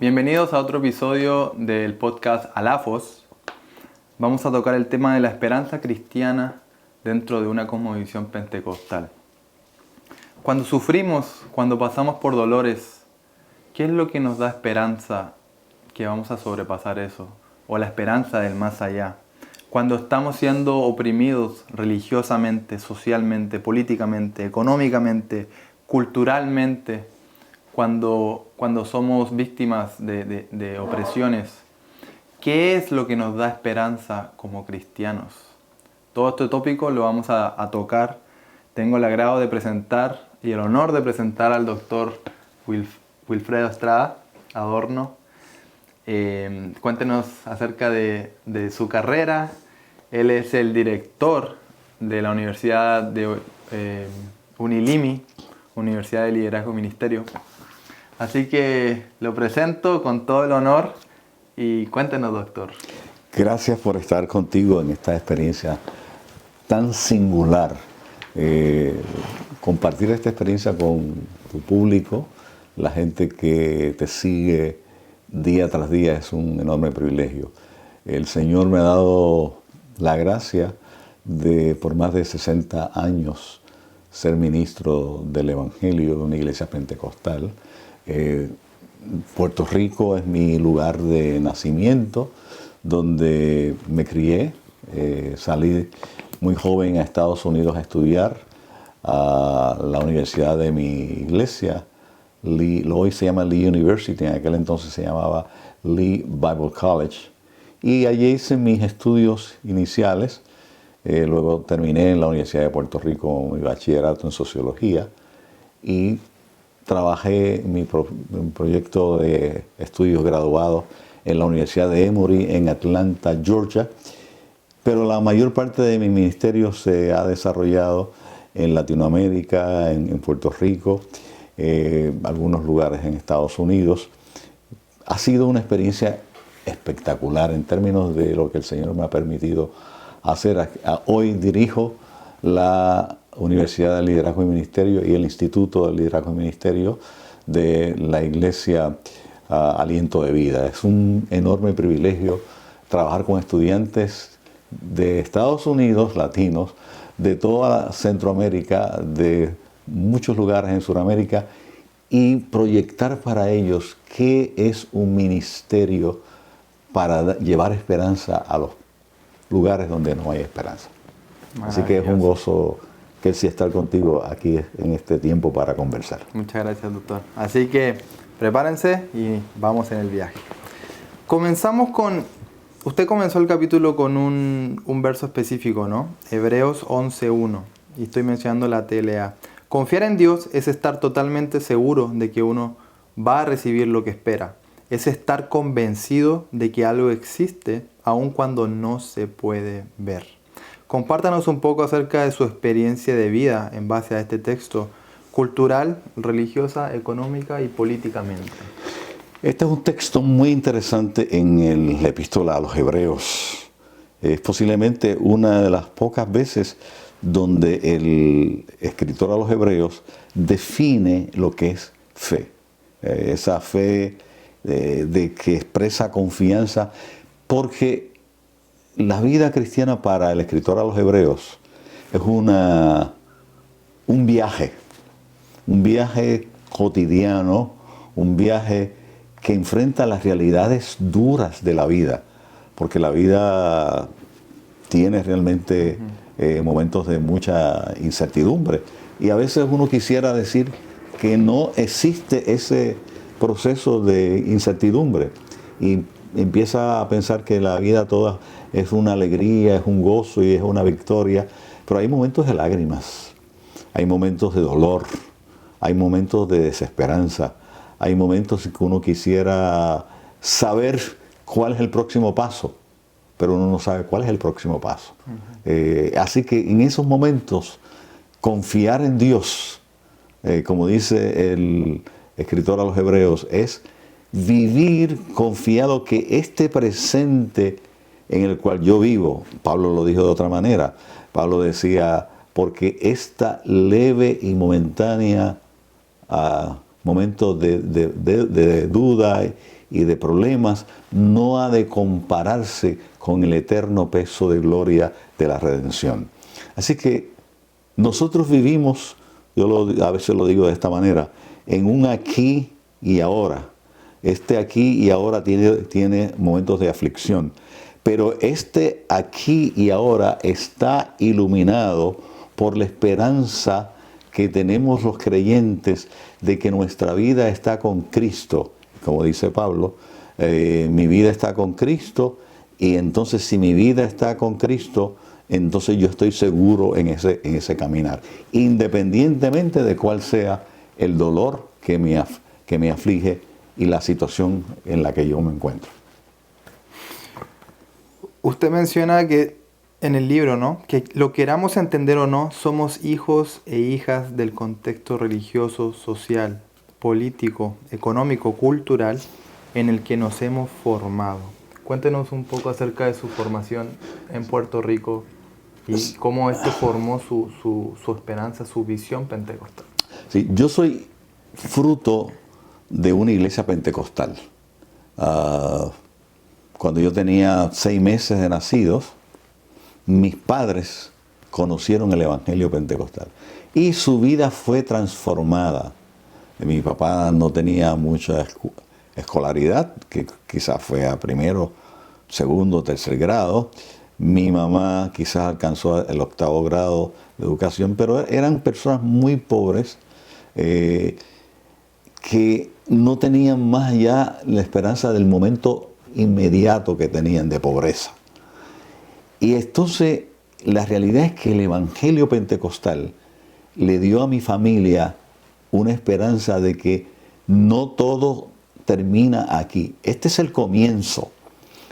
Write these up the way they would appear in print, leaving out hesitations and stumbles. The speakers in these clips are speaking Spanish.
Bienvenidos a otro episodio del podcast Alafos. Vamos a tocar el tema de la esperanza cristiana dentro de una cosmovisión pentecostal. Cuando sufrimos, cuando pasamos por dolores, ¿qué es lo que nos da esperanza que vamos a sobrepasar eso? O la esperanza del más allá. Cuando estamos siendo oprimidos religiosamente, socialmente, políticamente, económicamente, culturalmente, cuando somos víctimas de opresiones, ¿qué es lo que nos da esperanza como cristianos? Todo este tópico lo vamos a tocar. Tengo el agrado de presentar y el honor de presentar al doctor Wilfredo Estrada Adorno. Cuéntenos acerca de su carrera. Él es el director de la Universidad de Unilimi, Universidad de Liderazgo y Ministerio. Así que lo presento con todo el honor y cuéntenos, doctor. Gracias por estar contigo en esta experiencia tan singular. Compartir esta experiencia con tu público, la gente que te sigue día tras día, es un enorme privilegio. El Señor me ha dado la gracia de, por más de 60 años, ser ministro del Evangelio de una iglesia pentecostal. Puerto Rico es mi lugar de nacimiento, donde me crié. Salí muy joven a Estados Unidos a estudiar a la universidad de mi iglesia. Hoy se llama Lee University, en aquel entonces se llamaba Lee Bible College. Y allí hice mis estudios iniciales. Luego terminé en la Universidad de Puerto Rico mi bachillerato en sociología y trabajé en mi proyecto de estudios graduados en la Universidad de Emory en Atlanta, Georgia. Pero la mayor parte de mi ministerio se ha desarrollado en Latinoamérica, en Puerto Rico, algunos lugares en Estados Unidos. Ha sido una experiencia espectacular en términos de lo que el Señor me ha permitido hacer. Hoy dirijo la Universidad de Liderazgo y Ministerio y el Instituto de Liderazgo y Ministerio de la Iglesia Aliento de Vida. Es un enorme privilegio trabajar con estudiantes de Estados Unidos, latinos, de toda Centroamérica, de muchos lugares en Sudamérica, y proyectar para ellos qué es un ministerio para llevar esperanza a los lugares donde no hay esperanza. Así que es un gozo que sí estar contigo aquí en este tiempo para conversar. Muchas gracias, doctor. Así que prepárense y vamos en el viaje. Comenzamos con... Usted comenzó el capítulo con un verso específico, ¿no? Hebreos 11:1. Y estoy mencionando la TLA. Confiar en Dios es estar totalmente seguro de que uno va a recibir lo que espera. Es estar convencido de que algo existe aun cuando no se puede ver. Compártanos un poco acerca de su experiencia de vida en base a este texto, cultural, religiosa, económica y políticamente. Este es un texto muy interesante en la epístola a los Hebreos. Es posiblemente una de las pocas veces donde el escritor a los Hebreos define lo que es fe. Esa fe de que expresa confianza, porque la vida cristiana para el escritor a los Hebreos es un viaje cotidiano, un viaje que enfrenta las realidades duras de la vida, porque la vida tiene realmente momentos de mucha incertidumbre, y a veces uno quisiera decir que no existe ese proceso de incertidumbre y empieza a pensar que la vida toda es una alegría, es un gozo y es una victoria, pero hay momentos de lágrimas, hay momentos de dolor, hay momentos de desesperanza, hay momentos en que uno quisiera saber cuál es el próximo paso, pero uno no sabe cuál es el próximo paso. Así que en esos momentos, confiar en Dios, como dice el escritor a los Hebreos, es vivir confiado que este presente en el cual yo vivo, Pablo lo dijo de otra manera, Pablo decía, porque esta leve y momentánea momento de duda y de problemas no ha de compararse con el eterno peso de gloria de la redención. Así que nosotros vivimos, a veces lo digo de esta manera, en un aquí y ahora. Este aquí y ahora tiene momentos de aflicción, pero este aquí y ahora está iluminado por la esperanza que tenemos los creyentes de que nuestra vida está con Cristo. Como dice Pablo, mi vida está con Cristo, y entonces si mi vida está con Cristo, entonces yo estoy seguro en ese caminar, independientemente de cuál sea el dolor que me aflige y la situación en la que yo me encuentro. Usted menciona que en el libro, ¿no?, que lo queramos entender o no, somos hijos e hijas del contexto religioso, social, político, económico, cultural en el que nos hemos formado. Cuéntenos un poco acerca de su formación en Puerto Rico y cómo esto formó su esperanza, su visión pentecostal. Sí, yo soy fruto de una iglesia pentecostal. Cuando yo tenía 6 meses de nacidos, mis padres conocieron el evangelio pentecostal y su vida fue transformada. Mi papá no tenía mucha escolaridad, que quizás fue a primero, segundo, tercer grado. Mi mamá quizás alcanzó el 8º grado de educación, pero eran personas muy pobres, que no tenían más allá la esperanza del momento inmediato que tenían de pobreza. Y entonces la realidad es que el evangelio pentecostal le dio a mi familia una esperanza de que no todo termina aquí. Este es el comienzo.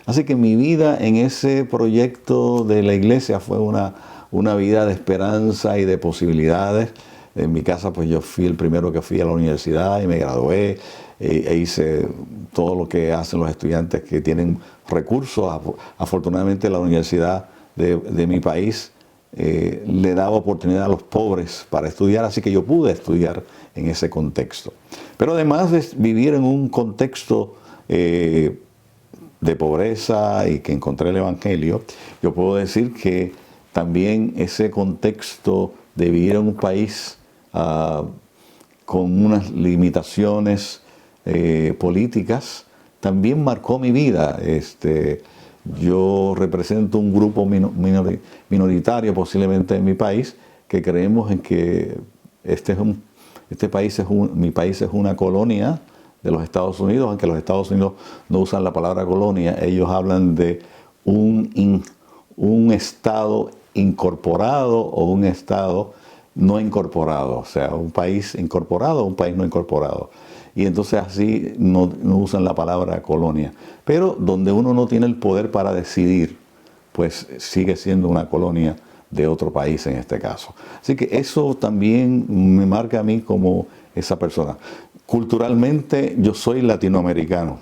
Así que mi vida en ese proyecto de la iglesia fue una vida de esperanza y de posibilidades. En mi casa, pues yo fui el primero que fui a la universidad y me gradué, e hice todo lo que hacen los estudiantes que tienen recursos. Afortunadamente la universidad de mi país le daba oportunidad a los pobres para estudiar, así que yo pude estudiar en ese contexto. Pero además de vivir en un contexto de pobreza y que encontré el evangelio, yo puedo decir que también ese contexto de vivir en un país con unas limitaciones políticas también marcó mi vida. Yo represento un grupo minoritario posiblemente en mi país, que creemos en que mi país es una colonia de los Estados Unidos, aunque los Estados Unidos no usan la palabra colonia. Ellos hablan de un estado incorporado o un estado no incorporado, o sea, un país incorporado o un país no incorporado. Y entonces así no usan la palabra colonia. Pero donde uno no tiene el poder para decidir, pues sigue siendo una colonia de otro país en este caso. Así que eso también me marca a mí como esa persona. Culturalmente yo soy latinoamericano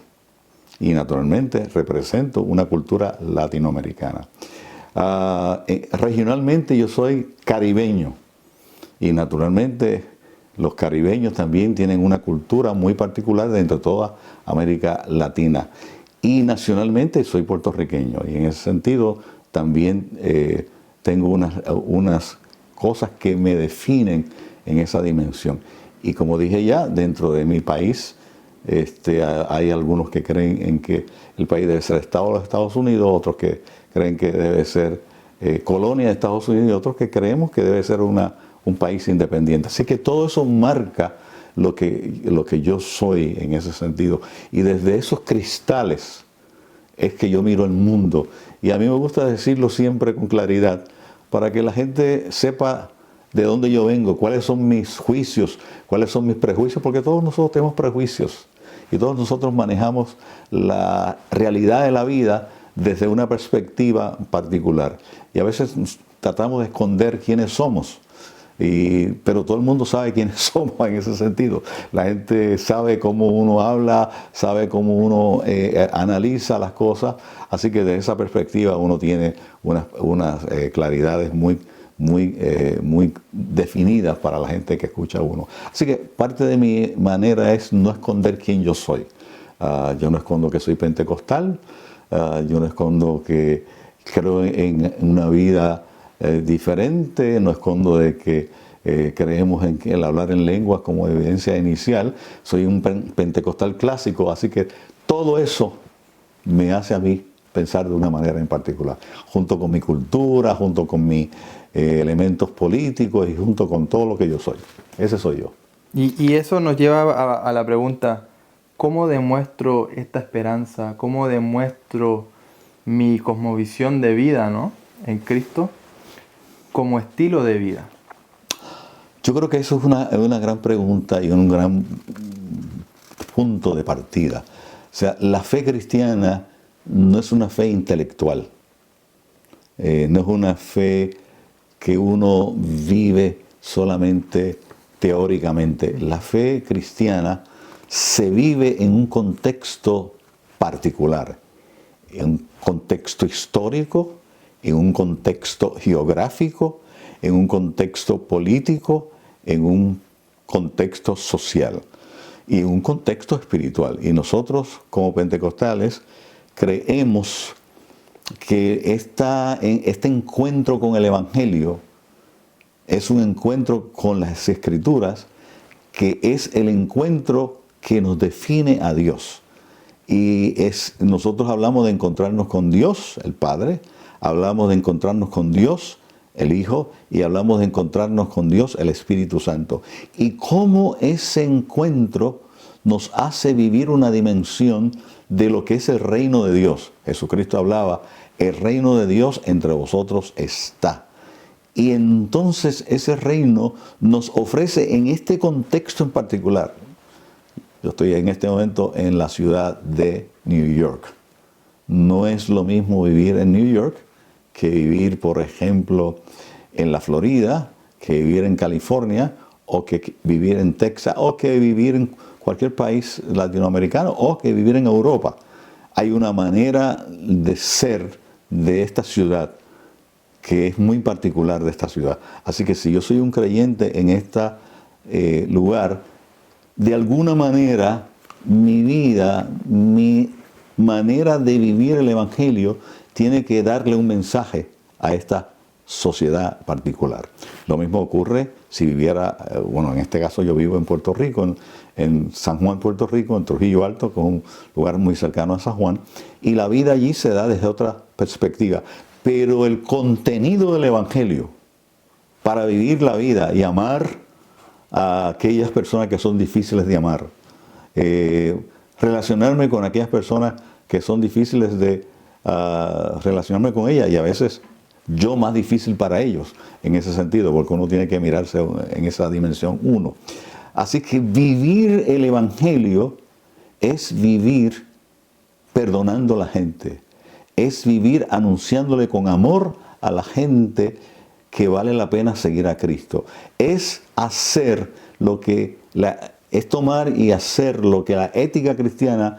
y naturalmente represento una cultura latinoamericana. Regionalmente yo soy caribeño. Y naturalmente los caribeños también tienen una cultura muy particular dentro de toda América Latina. Y nacionalmente soy puertorriqueño. Y en ese sentido también tengo unas cosas que me definen en esa dimensión. Y como dije ya, dentro de mi país hay algunos que creen en que el país debe ser Estado de los Estados Unidos, otros que creen que debe ser colonia de Estados Unidos y otros que creemos que debe ser un país independiente. Así que todo eso marca lo que yo soy en ese sentido. Y desde esos cristales es que yo miro el mundo. Y a mí me gusta decirlo siempre con claridad, para que la gente sepa de dónde yo vengo, cuáles son mis juicios, cuáles son mis prejuicios, porque todos nosotros tenemos prejuicios. Y todos nosotros manejamos la realidad de la vida desde una perspectiva particular. Y a veces tratamos de esconder quiénes somos. Pero todo el mundo sabe quiénes somos en ese sentido. La gente sabe cómo uno habla, sabe cómo uno analiza las cosas. Así que de esa perspectiva uno tiene unas claridades muy definidas para la gente que escucha a uno. Así que parte de mi manera es no esconder quién yo soy. Yo no escondo que soy pentecostal, yo no escondo que creo en una vida diferente, no escondo de que creemos en el hablar en lenguas como evidencia inicial. Soy un pentecostal clásico, así que todo eso me hace a mí pensar de una manera en particular, junto con mi cultura, junto con mis elementos políticos y junto con todo lo que yo soy. Ese soy yo. Y eso nos lleva a la pregunta, ¿cómo demuestro esta esperanza? ¿Cómo demuestro mi cosmovisión de vida, ¿no?, en Cristo como estilo de vida? Yo creo que eso es una gran pregunta y un gran punto de partida. O sea, la fe cristiana no es una fe intelectual, no es una fe que uno vive solamente teóricamente. La fe cristiana se vive en un contexto particular, en un contexto histórico, en un contexto geográfico, en un contexto político, en un contexto social y en un contexto espiritual. Y nosotros como pentecostales creemos que este encuentro con el Evangelio es un encuentro con las Escrituras, que es el encuentro que nos define a Dios. Y nosotros hablamos de encontrarnos con Dios, el Padre, hablamos de encontrarnos con Dios, el Hijo, y hablamos de encontrarnos con Dios, el Espíritu Santo. Y cómo ese encuentro nos hace vivir una dimensión de lo que es el reino de Dios. Jesucristo hablaba, el reino de Dios entre vosotros está. Y entonces ese reino nos ofrece en este contexto en particular. Yo estoy en este momento en la ciudad de New York. No es lo mismo vivir en New York que vivir, por ejemplo, en la Florida, que vivir en California, o que vivir en Texas, o que vivir en cualquier país latinoamericano, o que vivir en Europa. Hay una manera de ser de esta ciudad que es muy particular de esta ciudad. Así que si yo soy un creyente en este lugar, de alguna manera mi vida, mi manera de vivir el Evangelio tiene que darle un mensaje a esta sociedad particular. Lo mismo ocurre si viviera, bueno, en este caso yo vivo en Puerto Rico, en San Juan, Puerto Rico, en Trujillo Alto, que es un lugar muy cercano a San Juan, y la vida allí se da desde otra perspectiva. Pero el contenido del Evangelio para vivir la vida y amar a aquellas personas que son difíciles de amar, relacionarme con aquellas personas que son difíciles de relacionarme con ellas, y a veces yo más difícil para ellos en ese sentido, porque uno tiene que mirarse en esa dimensión uno. Así que vivir el Evangelio es vivir perdonando a la gente, es vivir anunciándole con amor a la gente que vale la pena seguir a Cristo. Es hacer lo que es tomar y hacer lo que la ética cristiana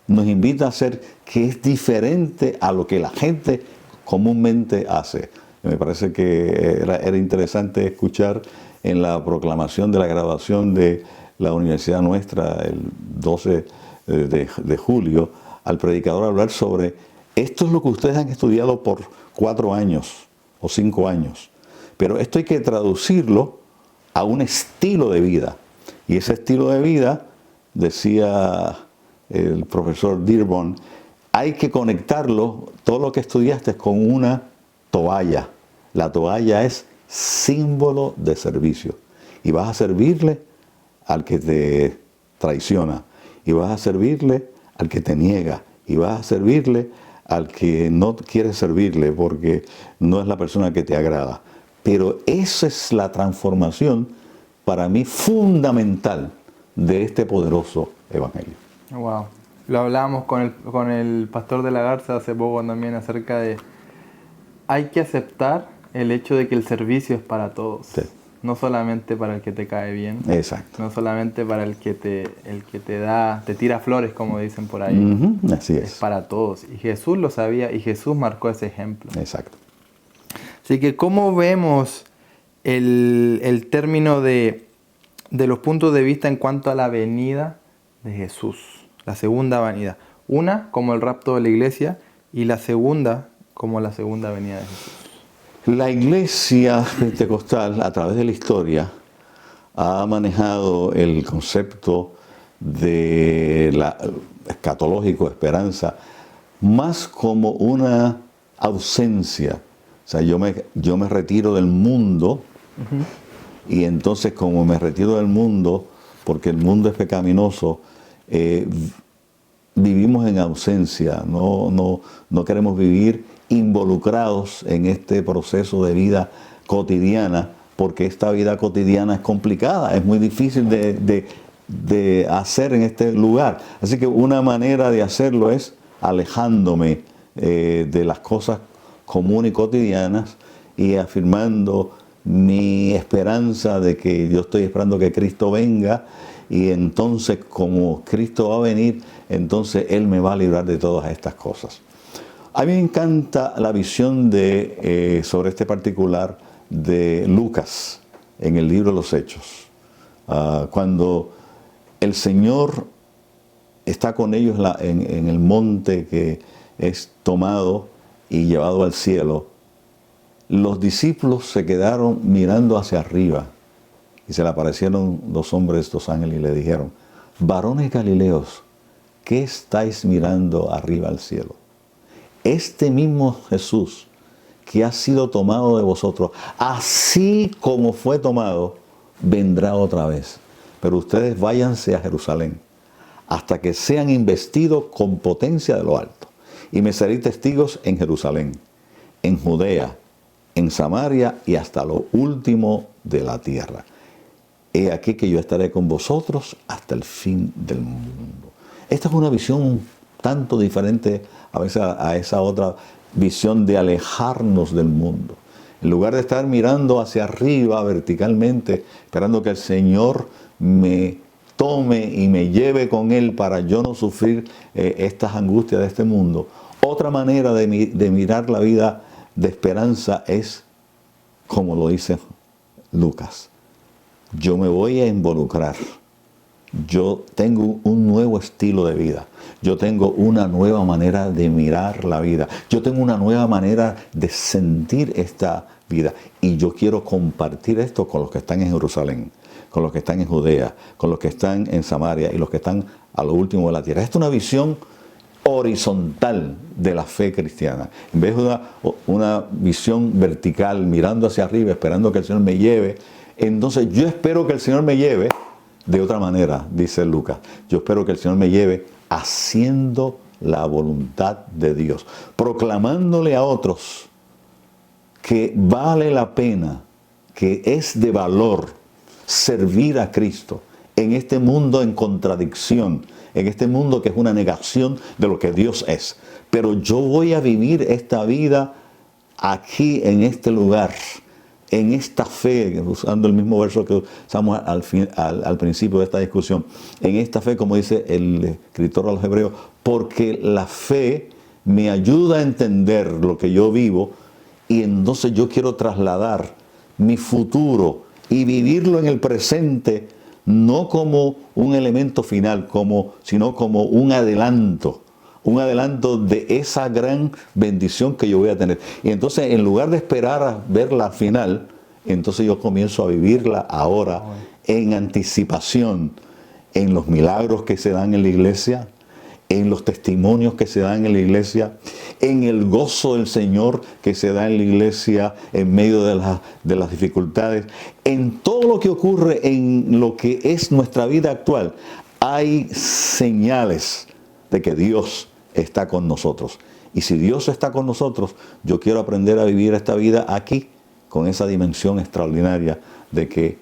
nos invita a hacer, que es diferente a lo que la gente comúnmente hace. Me parece que era interesante escuchar en la proclamación de la graduación de la universidad nuestra el 12 de julio al predicador hablar sobre esto es lo que ustedes han estudiado por 4 años o 5 años, pero esto hay que traducirlo a un estilo de vida. Y ese estilo de vida, decía el profesor Dearborn, hay que conectarlo, todo lo que estudiaste, con una toalla. La toalla es símbolo de servicio. Y vas a servirle al que te traiciona. Y vas a servirle al que te niega. Y vas a servirle al que no quiere servirle porque no es la persona que te agrada. Pero esa es la transformación para mí fundamental de este poderoso evangelio. Wow. Lo hablábamos con el pastor de la Garza hace poco también acerca de hay que aceptar el hecho de que el servicio es para todos. Sí. No solamente para el que te cae bien. Exacto. No solamente para el que te tira flores, como dicen por ahí. Así es. Es para todos. Y Jesús lo sabía y Jesús marcó ese ejemplo. Exacto. Así que, ¿cómo vemos el término de los puntos de vista en cuanto a la venida de Jesús? la segunda venida. Una como el rapto de la iglesia y la segunda como la segunda venida de Jesús. La iglesia pentecostal, a través de la historia, ha manejado el concepto de la escatológico, esperanza, más como una ausencia. O sea, yo me retiro del mundo, y entonces como me retiro del mundo, porque el mundo es pecaminoso, vivimos en ausencia, no queremos vivir involucrados en este proceso de vida cotidiana, porque esta vida cotidiana es complicada, es muy difícil de hacer en este lugar. Así que una manera de hacerlo es alejándome de las cosas comunes y cotidianas y afirmando mi esperanza de que yo estoy esperando que Cristo venga, y entonces como Cristo va a venir, entonces Él me va a librar de todas estas cosas. A mí me encanta la visión sobre este particular de Lucas en el libro de los Hechos. Cuando el Señor está con ellos en el monte que es tomado y llevado al cielo, los discípulos se quedaron mirando hacia arriba y se le aparecieron dos hombres, dos ángeles, y le dijeron: varones galileos, ¿qué estáis mirando arriba al cielo? Este mismo Jesús que ha sido tomado de vosotros, así como fue tomado, vendrá otra vez. Pero ustedes váyanse a Jerusalén hasta que sean investidos con potencia de lo alto. Y me seréis testigos en Jerusalén, en Judea, en Samaria y hasta lo último de la tierra. He aquí que yo estaré con vosotros hasta el fin del mundo. Esta es una visión tanto diferente a veces a esa otra visión de alejarnos del mundo. En lugar de estar mirando hacia arriba verticalmente, esperando que el Señor me tome y me lleve con Él para yo no sufrir estas angustias de este mundo. Otra manera de mirar la vida de esperanza es como lo dice Lucas. Yo me voy a involucrar. Yo tengo un nuevo estilo de vida. Yo tengo una nueva manera de mirar la vida. Yo tengo una nueva manera de sentir esta vida. Y yo quiero compartir esto con los que están en Jerusalén, con los que están en Judea, con los que están en Samaria y los que están a lo último de la tierra. Esta es una visión horizontal de la fe cristiana. En vez de una visión vertical, mirando hacia arriba, esperando que el Señor me lleve, entonces yo espero que el Señor me lleve de otra manera, dice Lucas. Yo espero que el Señor me lleve haciendo la voluntad de Dios, proclamándole a otros que vale la pena, que es de valor servir a Cristo en este mundo en contradicción, en este mundo que es una negación de lo que Dios es. Pero yo voy a vivir esta vida aquí, en este lugar, en esta fe, usando el mismo verso que usamos al principio de esta discusión, en esta fe, como dice el escritor a los Hebreos, porque la fe me ayuda a entender lo que yo vivo, y entonces yo quiero trasladar mi futuro y vivirlo en el presente, no como un elemento final, sino como un adelanto de esa gran bendición que yo voy a tener. Y entonces, en lugar de esperar a verla al final, entonces yo comienzo a vivirla ahora en anticipación, en los milagros que se dan en la iglesia, en los testimonios que se dan en la iglesia, en el gozo del Señor que se da en la iglesia en medio de las dificultades, en todo lo que ocurre en lo que es nuestra vida actual. Hay señales de que Dios está con nosotros. Y si Dios está con nosotros, yo quiero aprender a vivir esta vida aquí, con esa dimensión extraordinaria de que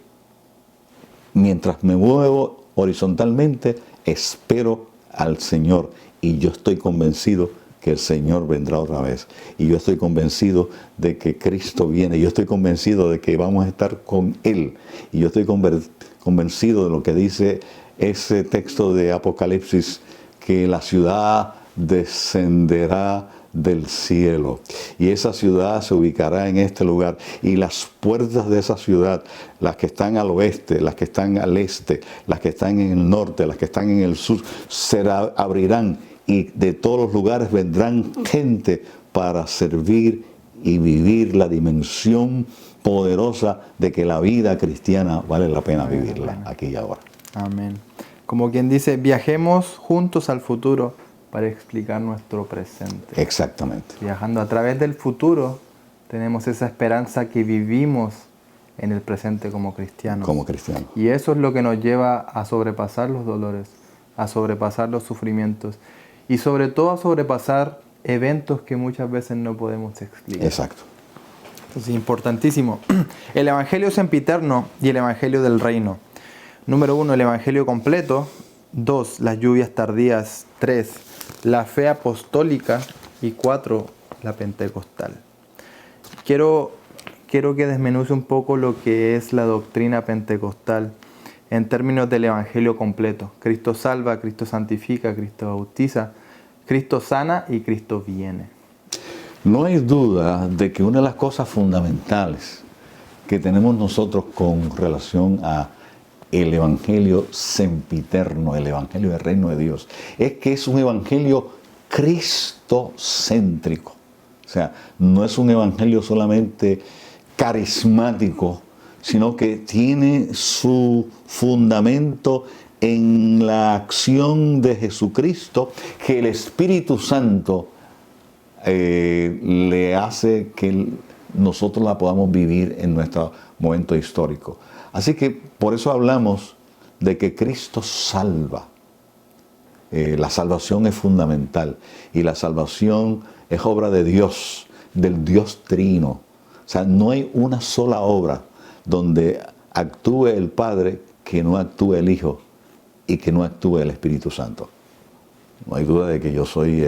mientras me muevo horizontalmente, espero al Señor, y yo estoy convencido que el Señor vendrá otra vez, y yo estoy convencido de que Cristo viene, yo estoy convencido de que vamos a estar con Él, y yo estoy convencido de lo que dice ese texto de Apocalipsis, que la ciudad descenderá del cielo. Y esa ciudad se ubicará en este lugar. Y las puertas de esa ciudad, las que están al oeste, las que están al este, las que están en el norte, las que están en el sur, se abrirán. Y de todos los lugares vendrán gente para servir y vivir la dimensión poderosa de que la vida cristiana vale la pena vivirla aquí y ahora. Amén. Como quien dice, viajemos juntos al futuro para explicar nuestro presente. Exactamente. Viajando a través del futuro, tenemos esa esperanza que vivimos en el presente como cristianos. Como cristianos. Y eso es lo que nos lleva a sobrepasar los dolores, a sobrepasar los sufrimientos y sobre todo a sobrepasar eventos que muchas veces no podemos explicar. Exacto. Entonces, importantísimo. El Evangelio sempiterno y el Evangelio del Reino. Número 1, el Evangelio completo. 2, las lluvias tardías. 3, la fe apostólica. Y 4, la pentecostal. Quiero que desmenuce un poco lo que es la doctrina pentecostal en términos del Evangelio completo. Cristo salva, Cristo santifica, Cristo bautiza, Cristo sana y Cristo viene. No hay duda de que una de las cosas fundamentales que tenemos nosotros con relación a el Evangelio sempiterno, el Evangelio del Reino de Dios, es que es un Evangelio cristocéntrico. O sea, no es un Evangelio solamente carismático, sino que tiene su fundamento en la acción de Jesucristo, que el Espíritu Santo le hace que nosotros la podamos vivir en nuestro momento histórico. Así que por eso hablamos de que Cristo salva. La salvación es fundamental y la salvación es obra de Dios, del Dios Trino. O sea, no hay una sola obra donde actúe el Padre que no actúe el Hijo y que no actúe el Espíritu Santo. No hay duda de que yo soy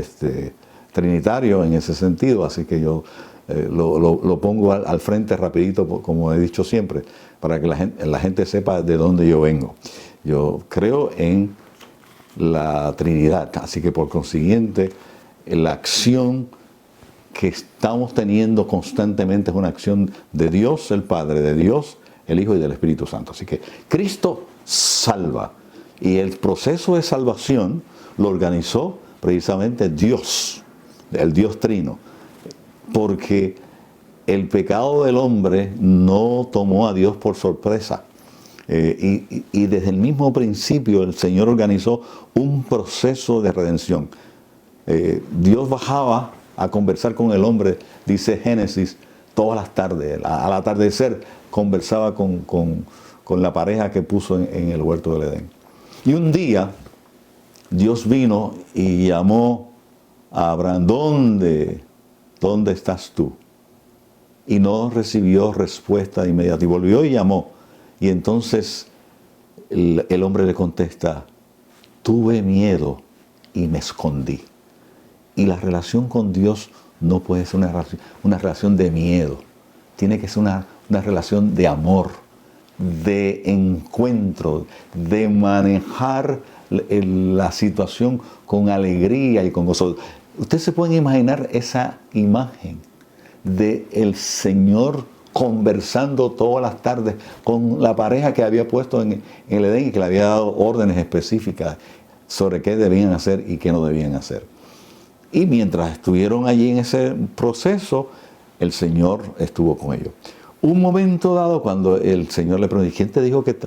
trinitario en ese sentido, así que yo lo pongo al frente rapidito, como he dicho siempre, para que la gente sepa de dónde yo vengo. Yo creo en la Trinidad, así que por consiguiente la acción que estamos teniendo constantemente es una acción de Dios el Padre, de Dios el Hijo y del Espíritu Santo. Así que Cristo salva, y el proceso de salvación lo organizó precisamente Dios, el Dios Trino, porque el pecado del hombre no tomó a Dios por sorpresa. Y desde el mismo principio el Señor organizó un proceso de redención. Dios bajaba a conversar con el hombre, dice Génesis, todas las tardes. Al atardecer conversaba con la pareja que puso en el huerto del Edén. Y un día Dios vino y llamó a Abraham: ¿Dónde estás tú? Y no recibió respuesta inmediata. Y volvió y llamó. Y entonces el hombre le contesta: tuve miedo y me escondí. Y la relación con Dios no puede ser una relación de miedo. Tiene que ser una relación de amor, de encuentro, de manejar la situación con alegría y con gozo. Ustedes se pueden imaginar esa imagen de el Señor conversando todas las tardes con la pareja que había puesto en el Edén y que le había dado órdenes específicas sobre qué debían hacer y qué no debían hacer. Y mientras estuvieron allí en ese proceso, el Señor estuvo con ellos. Un momento dado, cuando el Señor le preguntó: ¿quién te dijo que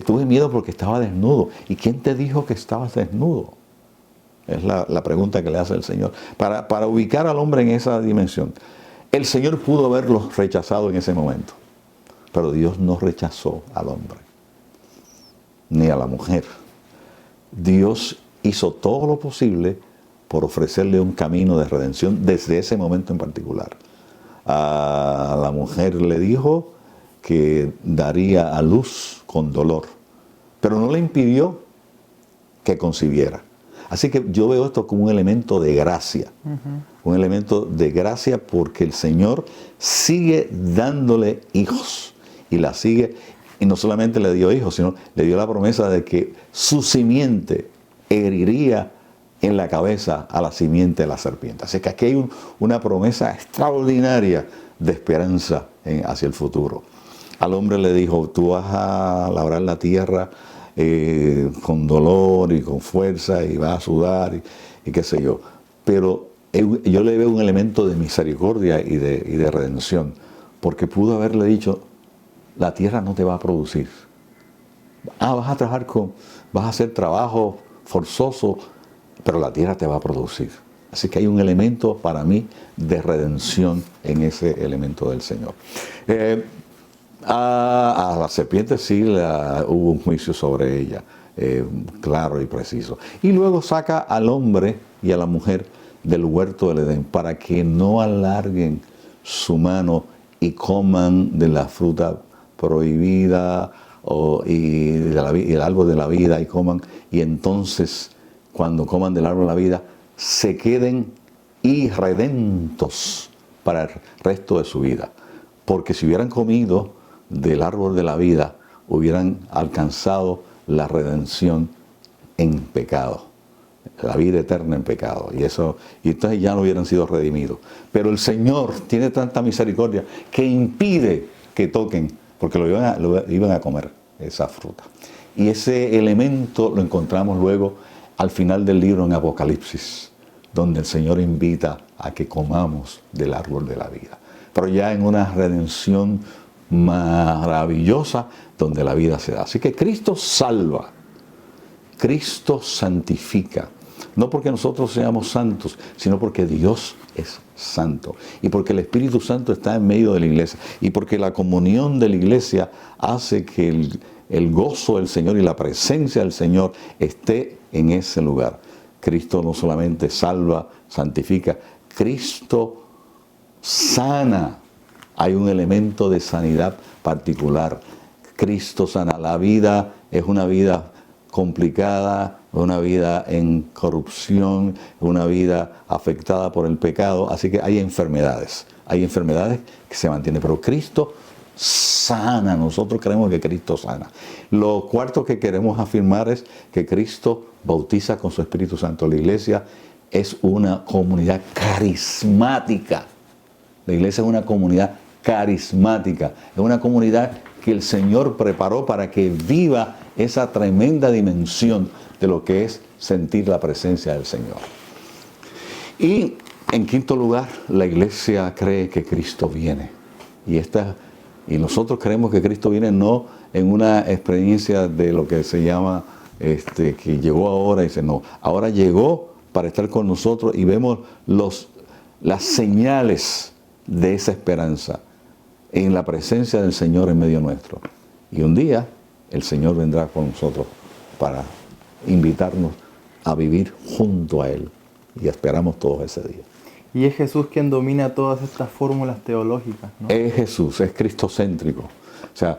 tuve miedo porque estaba desnudo? ¿Y quién te dijo que estabas desnudo? Es la pregunta que le hace el Señor, para ubicar al hombre en esa dimensión. El Señor pudo haberlos rechazado en ese momento, pero Dios no rechazó al hombre, ni a la mujer. Dios hizo todo lo posible por ofrecerle un camino de redención desde ese momento en particular. A la mujer le dijo que daría a luz con dolor, pero no le impidió que concibiera. Así que yo veo esto como un elemento de gracia. Un elemento de gracia porque el Señor sigue dándole hijos. Y la sigue, y no solamente le dio hijos, sino le dio la promesa de que su simiente heriría en la cabeza a la simiente de la serpiente. Así que aquí hay una promesa extraordinaria de esperanza hacia el futuro. Al hombre le dijo, tú vas a labrar la tierra con dolor y con fuerza y vas a sudar y qué sé yo. Pero yo le veo un elemento de misericordia y de redención, porque pudo haberle dicho, la tierra no te va a producir. Vas a hacer trabajo forzoso, pero la tierra te va a producir. Así que hay un elemento para mí de redención en ese elemento del Señor. A la serpiente sí hubo un juicio sobre ella, claro y preciso. Y luego saca al hombre y a la mujer del huerto del Edén para que no alarguen su mano y coman de la fruta prohibida y el árbol de la vida y coman, y entonces cuando coman del árbol de la vida se queden irredentos para el resto de su vida, porque si hubieran comido del árbol de la vida hubieran alcanzado la redención en pecado, la vida eterna en pecado, y entonces ya no hubieran sido redimidos. Pero el Señor tiene tanta misericordia que impide que toquen, porque lo iban a comer esa fruta. Y ese elemento lo encontramos luego al final del libro en Apocalipsis, donde el Señor invita a que comamos del árbol de la vida, pero ya en una redención maravillosa donde la vida se da. Así que Cristo salva, Cristo santifica, no porque nosotros seamos santos, sino porque Dios es santo y porque el Espíritu Santo está en medio de la iglesia y porque la comunión de la iglesia hace que el gozo del Señor y la presencia del Señor esté en ese lugar. Cristo no solamente salva, santifica, Cristo sana. Hay un elemento de sanidad particular. Cristo sana. La vida es una vida complicada, una vida en corrupción, una vida afectada por el pecado. Así que hay enfermedades que se mantienen, pero Cristo sana. Nosotros creemos que Cristo sana. Lo cuarto que queremos afirmar es que Cristo bautiza con su Espíritu Santo. La iglesia es una comunidad carismática. La iglesia es una comunidad carismática. Es una comunidad que el Señor preparó para que viva esa tremenda dimensión de lo que es sentir la presencia del Señor. Y en quinto lugar, la iglesia cree que Cristo viene. Y nosotros creemos que Cristo viene no en una experiencia de lo que se llama, que llegó ahora y dice, no, ahora llegó para estar con nosotros y vemos las señales de esa esperanza en la presencia del Señor en medio nuestro. Y un día el Señor vendrá con nosotros para invitarnos a vivir junto a Él. Y esperamos todos ese día. Y es Jesús quien domina todas estas fórmulas teológicas, ¿no? Es Jesús, es cristocéntrico. O sea,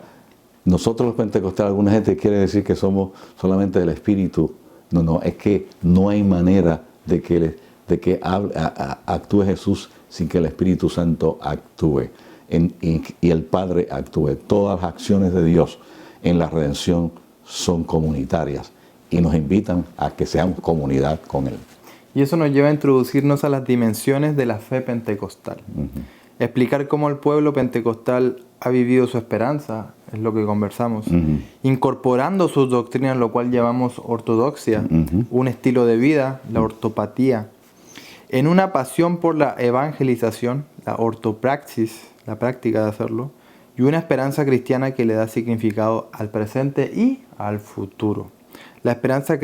nosotros los pentecostales, alguna gente quiere decir que somos solamente del Espíritu. No, es que no hay manera de que actúe Jesús sin que el Espíritu Santo actúe y el Padre actúe. Todas las acciones de Dios en la redención son comunitarias y nos invitan a que seamos comunidad con Él. Y eso nos lleva a introducirnos a las dimensiones de la fe pentecostal. Explicar cómo el pueblo pentecostal ha vivido su esperanza, es lo que conversamos. Incorporando sus doctrinas, lo cual llamamos ortodoxia, un estilo de vida, la ortopatía. En una pasión por la evangelización, la ortopraxis, la práctica de hacerlo. Y una esperanza cristiana que le da significado al presente y al futuro. La esperanza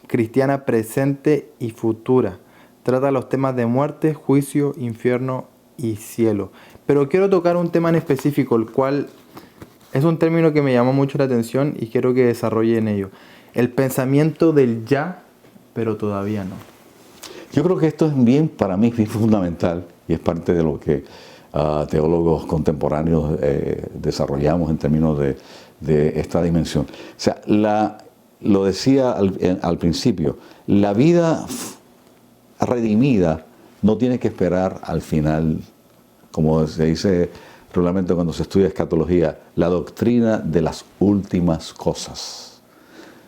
cristiana presente y futura. Trata los temas de muerte, juicio, infierno y cielo. Pero quiero tocar un tema en específico, el cual es un término que me llamó mucho la atención y quiero que desarrolle en ello. El pensamiento del ya, pero todavía no. Yo creo que esto es para mí es bien fundamental y es parte de lo que teólogos contemporáneos desarrollamos en términos de esta dimensión. O sea, lo decía al principio, la vida redimida no tiene que esperar al final, como se dice regularmente cuando se estudia escatología, la doctrina de las últimas cosas.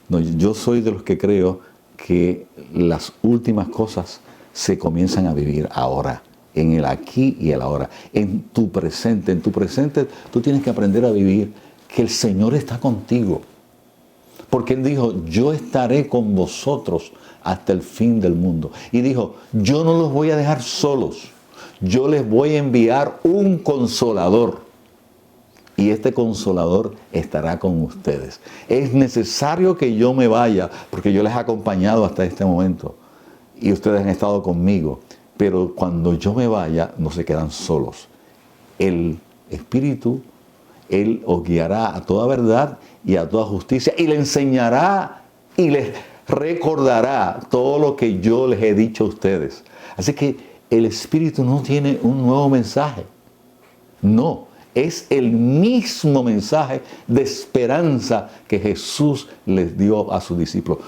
No, yo soy de los que creo que las últimas cosas se comienzan a vivir ahora, en el aquí y el ahora, en tu presente. En tu presente tú tienes que aprender a vivir que el Señor está contigo. Porque Él dijo, yo estaré con vosotros hasta el fin del mundo. Y dijo, yo no los voy a dejar solos. Yo les voy a enviar un consolador. Y este consolador estará con ustedes. Es necesario que yo me vaya, porque yo les he acompañado hasta este momento. Y ustedes han estado conmigo. Pero cuando yo me vaya, no se quedan solos. El Espíritu, Él os guiará a toda verdad y a toda justicia. Y le enseñará y les recordará todo lo que yo les he dicho a ustedes. Así que el Espíritu no tiene un nuevo mensaje. No, es el mismo mensaje de esperanza que Jesús les dio a sus discípulos.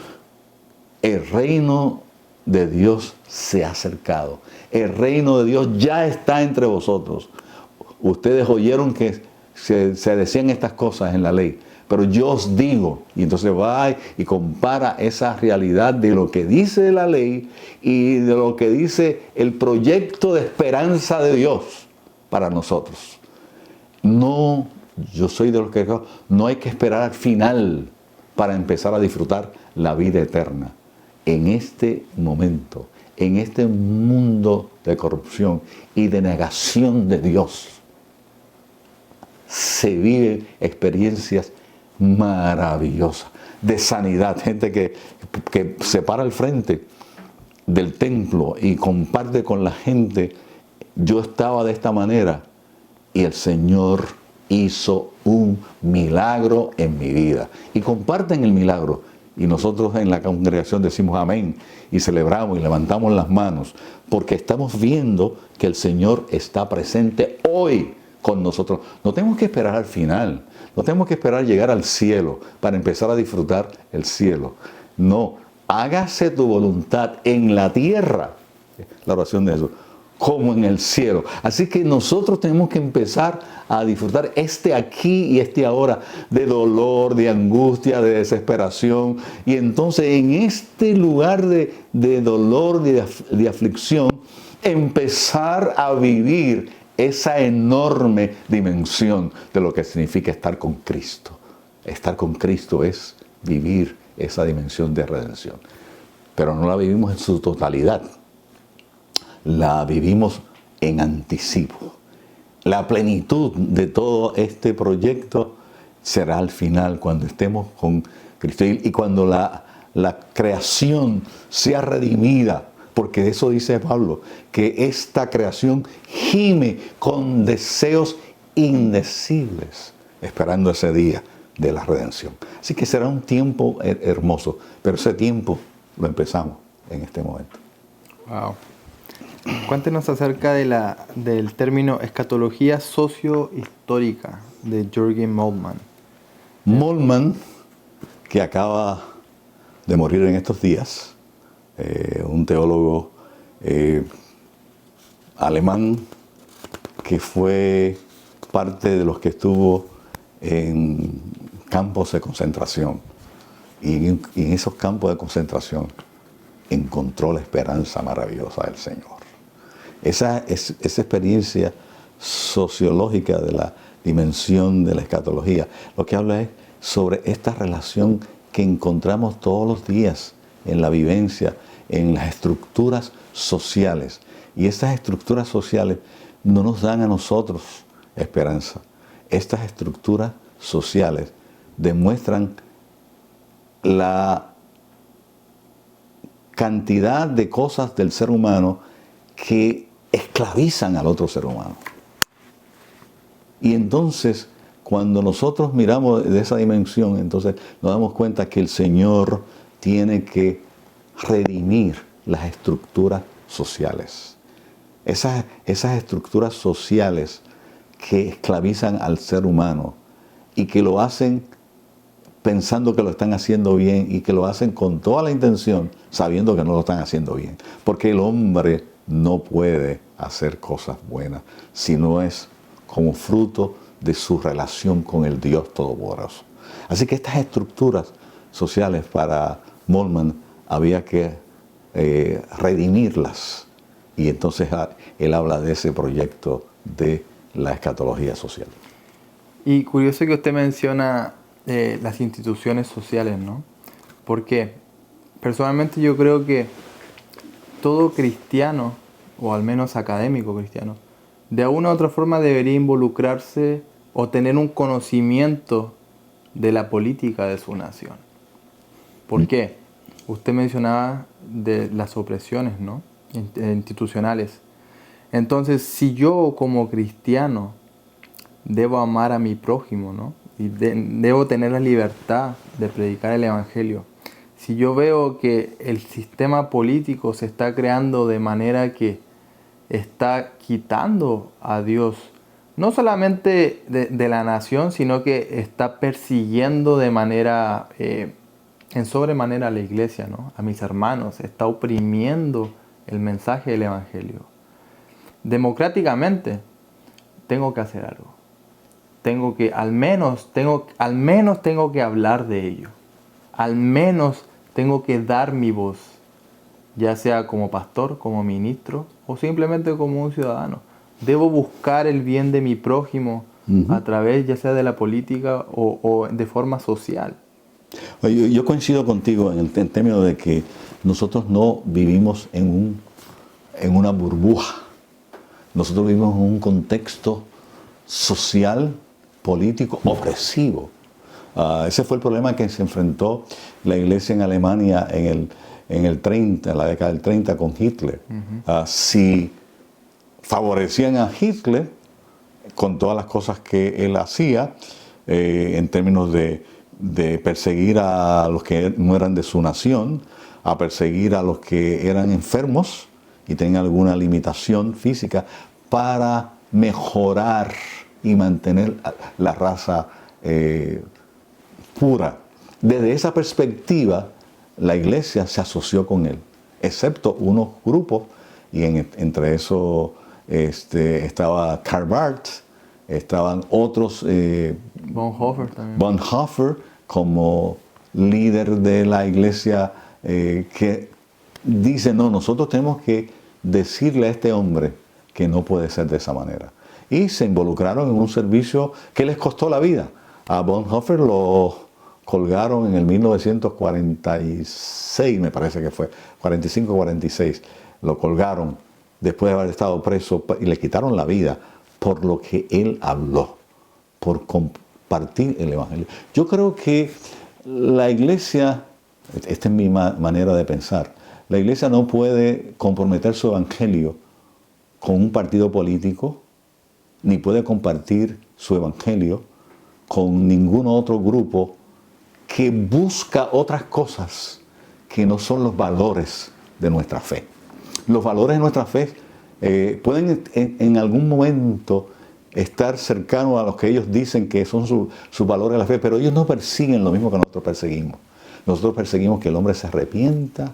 El reino de Dios se ha acercado. El reino de Dios ya está entre vosotros. Ustedes oyeron que se decían estas cosas en la ley, pero yo os digo, y entonces va y compara esa realidad de lo que dice la ley y de lo que dice el proyecto de esperanza de Dios para nosotros. No, yo soy de los que no hay que esperar al final para empezar a disfrutar la vida eterna. En este momento, en este mundo de corrupción y de negación de Dios, se viven experiencias maravillosas de sanidad. Gente que se para al frente del templo y comparte con la gente. Yo estaba de esta manera y el Señor hizo un milagro en mi vida. Y comparten el milagro. Y nosotros en la congregación decimos amén y celebramos y levantamos las manos porque estamos viendo que el Señor está presente hoy con nosotros. No tenemos que esperar al final, no tenemos que esperar llegar al cielo para empezar a disfrutar el cielo. No, hágase tu voluntad en la tierra, la oración de Jesús, como en el cielo. Así que nosotros tenemos que empezar a disfrutar este aquí y este ahora de dolor, de angustia, de desesperación. Y entonces en este lugar de dolor, de aflicción, empezar a vivir esa enorme dimensión de lo que significa estar con Cristo. Estar con Cristo es vivir esa dimensión de redención. Pero no la vivimos en su totalidad. La vivimos en anticipo. La plenitud de todo este proyecto será al final, cuando estemos con Cristo y cuando la creación sea redimida, porque de eso dice Pablo, que esta creación gime con deseos indecibles, esperando ese día de la redención. Así que será un tiempo hermoso, pero ese tiempo lo empezamos en este momento. Wow. Cuéntenos acerca del término escatología socio-histórica de Jürgen Moltmann. Moltmann, que acaba de morir en estos días, un teólogo alemán que fue parte de los que estuvo en campos de concentración. Y en esos campos de concentración encontró la esperanza maravillosa del Señor. Esa experiencia sociológica de la dimensión de la escatología, lo que habla es sobre esta relación que encontramos todos los días en la vivencia, en las estructuras sociales. Y estas estructuras sociales no nos dan a nosotros esperanza. Estas estructuras sociales demuestran la cantidad de cosas del ser humano que esclavizan al otro ser humano. Y entonces, cuando nosotros miramos de esa dimensión, entonces nos damos cuenta que el Señor tiene que redimir las estructuras sociales. Esas estructuras sociales que esclavizan al ser humano y que lo hacen pensando que lo están haciendo bien y que lo hacen con toda la intención, sabiendo que no lo están haciendo bien. Porque el hombre no puede hacer cosas buenas si no es como fruto de su relación con el Dios Todopoderoso. Así que estas estructuras sociales para Moltmann había que redimirlas. Y entonces él habla de ese proyecto de la escatología social. Y curioso que usted menciona las instituciones sociales, ¿no? Porque personalmente yo creo que todo cristiano, o al menos académico cristiano, de alguna u otra forma debería involucrarse o tener un conocimiento de la política de su nación. ¿Por qué? Usted mencionaba de las opresiones, ¿no? Institucionales. Entonces, si yo como cristiano debo amar a mi prójimo, ¿no? Y debo tener la libertad de predicar el Evangelio. Si yo veo que el sistema político se está creando de manera que está quitando a Dios, no solamente de la nación, sino que está persiguiendo de manera, en sobremanera a la iglesia, ¿no? A mis hermanos, está oprimiendo el mensaje del Evangelio. Democráticamente, tengo que hacer algo. Al menos tengo que hablar de ello. Al menos tengo que dar mi voz, ya sea como pastor, como ministro o simplemente como un ciudadano. Debo buscar el bien de mi prójimo a través ya sea de la política o de forma social. Yo coincido contigo en términos de que nosotros no vivimos en una burbuja. Nosotros vivimos en un contexto social, político, opresivo. Ese fue el problema que se enfrentó la iglesia en Alemania en la década del 30 con Hitler. Si favorecían a Hitler con todas las cosas que él hacía en términos de perseguir a los que no eran de su nación, a perseguir a los que eran enfermos y tenían alguna limitación física para mejorar y mantener la raza pura. Desde esa perspectiva, la iglesia se asoció con él, excepto unos grupos, y entre esos estaba Karl Barth, estaban otros, Bonhoeffer también. Bonhoeffer como líder de la iglesia, que dice, no, nosotros tenemos que decirle a este hombre que no puede ser de esa manera. Y se involucraron en un servicio que les costó la vida. A Bonhoeffer lo colgaron en el 1946, me parece que fue, 45-46. Lo colgaron después de haber estado preso y le quitaron la vida por lo que él habló, por compartir el Evangelio. Yo creo que la iglesia, esta es mi manera de pensar, la iglesia no puede comprometer su Evangelio con un partido político, ni puede compartir su Evangelio con ningún otro grupo que busca otras cosas que no son los valores de nuestra fe. Los valores de nuestra fe pueden en algún momento estar cercanos a los que ellos dicen que son sus valores de la fe, pero ellos no persiguen lo mismo que nosotros perseguimos. Nosotros perseguimos que el hombre se arrepienta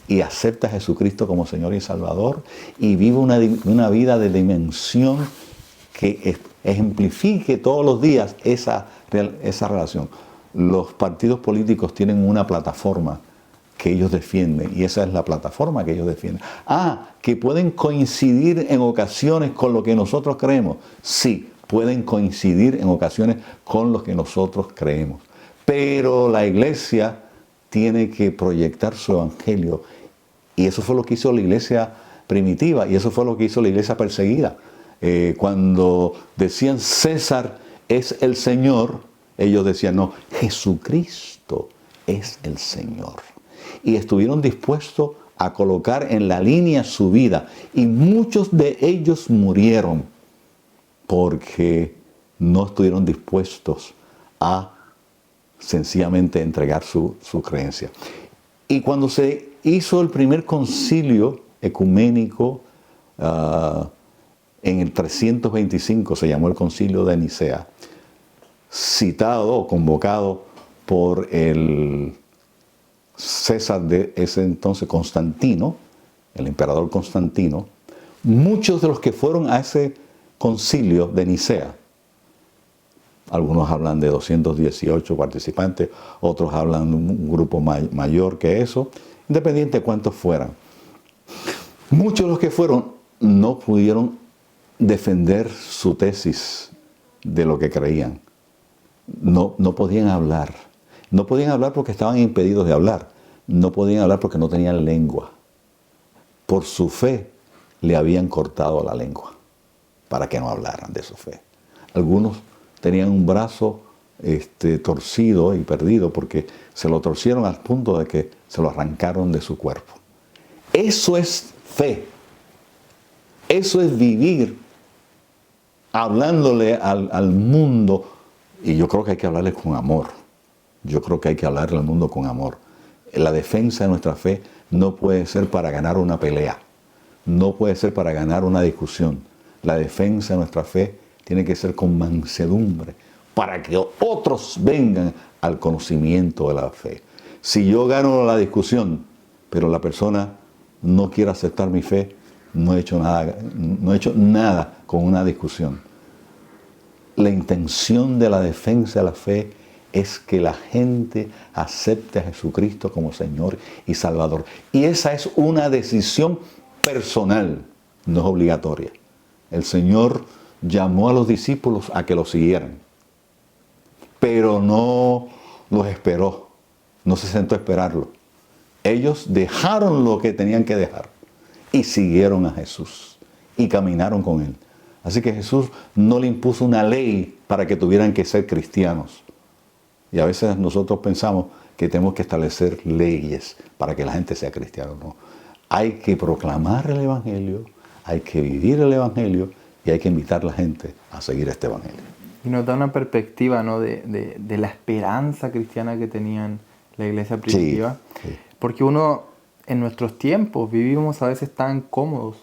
y acepta a Jesucristo como Señor y Salvador y viva una vida de dimensión que ejemplifique todos los días esa relación. Los partidos políticos tienen una plataforma que ellos defienden y esa es la plataforma que ellos defienden. Que pueden coincidir en ocasiones con lo que nosotros creemos. Sí, pueden coincidir en ocasiones con lo que nosotros creemos. Pero la iglesia tiene que proyectar su evangelio y eso fue lo que hizo la iglesia primitiva y eso fue lo que hizo la iglesia perseguida. Cuando decían César es el Señor, ellos decían no, Jesucristo es el Señor. Y estuvieron dispuestos a colocar en la línea su vida. Y muchos de ellos murieron porque no estuvieron dispuestos a sencillamente entregar su creencia. Y cuando se hizo el primer concilio ecuménico, en el 325 se llamó el concilio de Nicea, citado o convocado por el César de ese entonces, Constantino, el emperador Constantino, muchos de los que fueron a ese concilio de Nicea, algunos hablan de 218 participantes, otros hablan de un grupo mayor que eso, independiente de cuántos fueran. Muchos de los que fueron no pudieron defender su tesis de lo que creían. No podían hablar. No podían hablar porque estaban impedidos de hablar. No podían hablar porque no tenían lengua. Por su fe le habían cortado la lengua para que no hablaran de su fe. Algunos tenían un brazo torcido y perdido porque se lo torcieron al punto de que se lo arrancaron de su cuerpo. Eso es fe. Eso es vivir hablándole al mundo. Y yo creo que hay que hablarle con amor. Yo creo que hay que hablarle al mundo con amor. La defensa de nuestra fe no puede ser para ganar una pelea. No puede ser para ganar una discusión. La defensa de nuestra fe tiene que ser con mansedumbre, para que otros vengan al conocimiento de la fe. Si yo gano la discusión, pero la persona no quiere aceptar mi fe, no he hecho nada con una discusión. La intención de la defensa de la fe es que la gente acepte a Jesucristo como Señor y Salvador. Y esa es una decisión personal, no es obligatoria. El Señor llamó a los discípulos a que lo siguieran, pero no los esperó, no se sentó a esperarlo. Ellos dejaron lo que tenían que dejar y siguieron a Jesús y caminaron con Él. Así que Jesús no le impuso una ley para que tuvieran que ser cristianos. Y a veces nosotros pensamos que tenemos que establecer leyes para que la gente sea cristiana. No. Hay que proclamar el Evangelio, hay que vivir el Evangelio y hay que invitar a la gente a seguir este Evangelio. Y nos da una perspectiva, ¿no?, de la esperanza cristiana que tenían la iglesia primitiva. Sí. Porque uno, en nuestros tiempos, vivimos a veces tan cómodos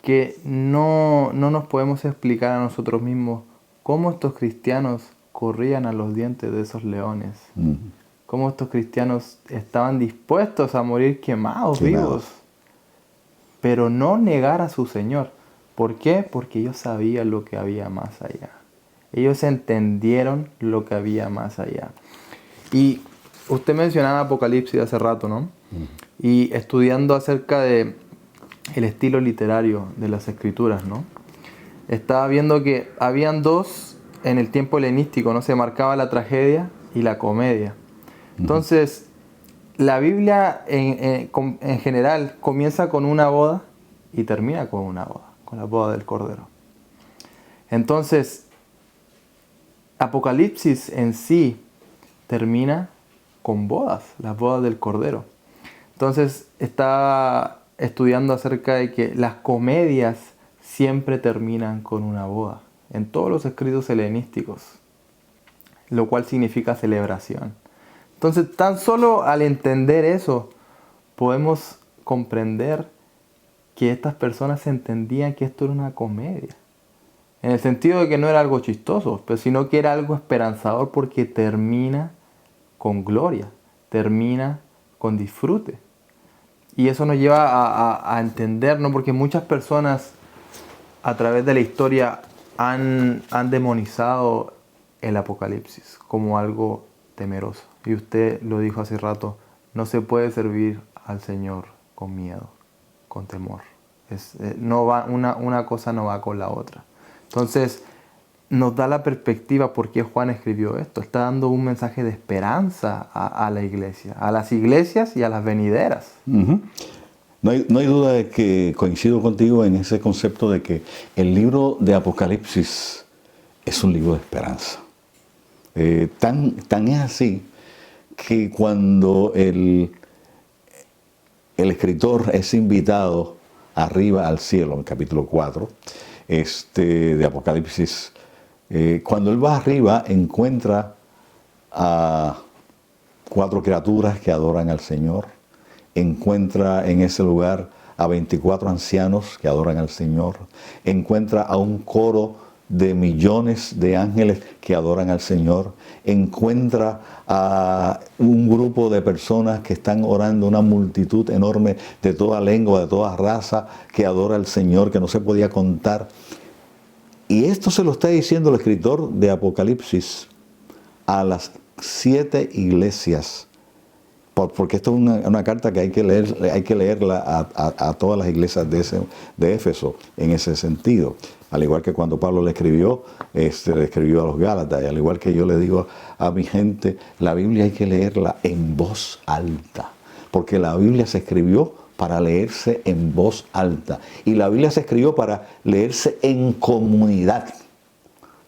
que no nos podemos explicar a nosotros mismos cómo estos cristianos corrían a los dientes de esos leones. Cómo estos cristianos estaban dispuestos a morir quemados vivos, pero no negar a su Señor. ¿Por qué? Porque ellos sabían lo que había más allá. Ellos entendieron lo que había más allá. Y usted mencionaba Apocalipsis hace rato, ¿no? Y estudiando acerca de el estilo literario de las escrituras, ¿no? Estaba viendo que habían dos en el tiempo helenístico, ¿no? Se marcaba la tragedia y la comedia. Entonces, la Biblia en general comienza con una boda y termina con una boda, con la boda del Cordero. Entonces, Apocalipsis en sí termina con bodas, las bodas del Cordero. Entonces, estaba estudiando acerca de que las comedias siempre terminan con una boda, en todos los escritos helenísticos, lo cual significa celebración. Entonces, tan solo al entender eso, podemos comprender que estas personas entendían que esto era una comedia. En el sentido de que no era algo chistoso, pero sino que era algo esperanzador porque termina con gloria, termina con disfrute. Y eso nos lleva a entender, ¿no? Porque muchas personas a través de la historia han demonizado el Apocalipsis como algo temeroso. Y usted lo dijo hace rato, no se puede servir al Señor con miedo, con temor. Una cosa no va con la otra. Entonces, nos da la perspectiva por qué Juan escribió esto. Está dando un mensaje de esperanza a la iglesia, a las iglesias y a las venideras. No hay duda de que coincido contigo en ese concepto de que el libro de Apocalipsis es un libro de esperanza. Tan es así que cuando el escritor es invitado arriba al cielo, en el capítulo 4 de Apocalipsis, cuando él va arriba encuentra a 4 criaturas que adoran al Señor, encuentra en ese lugar a 24 ancianos que adoran al Señor, encuentra a un coro de millones de ángeles que adoran al Señor, encuentra a un grupo de personas que están orando, una multitud enorme de toda lengua, de toda raza, que adora al Señor, que no se podía contar. Y esto se lo está diciendo el escritor de Apocalipsis a las 7 iglesias. porque esto es una carta que hay que leerla a todas las iglesias de Éfeso en ese sentido. Al igual que cuando Pablo le escribió a los Gálatas, y al igual que yo le digo a mi gente, la Biblia hay que leerla en voz alta, porque la Biblia se escribió para leerse en voz alta, y la Biblia se escribió para leerse en comunidad.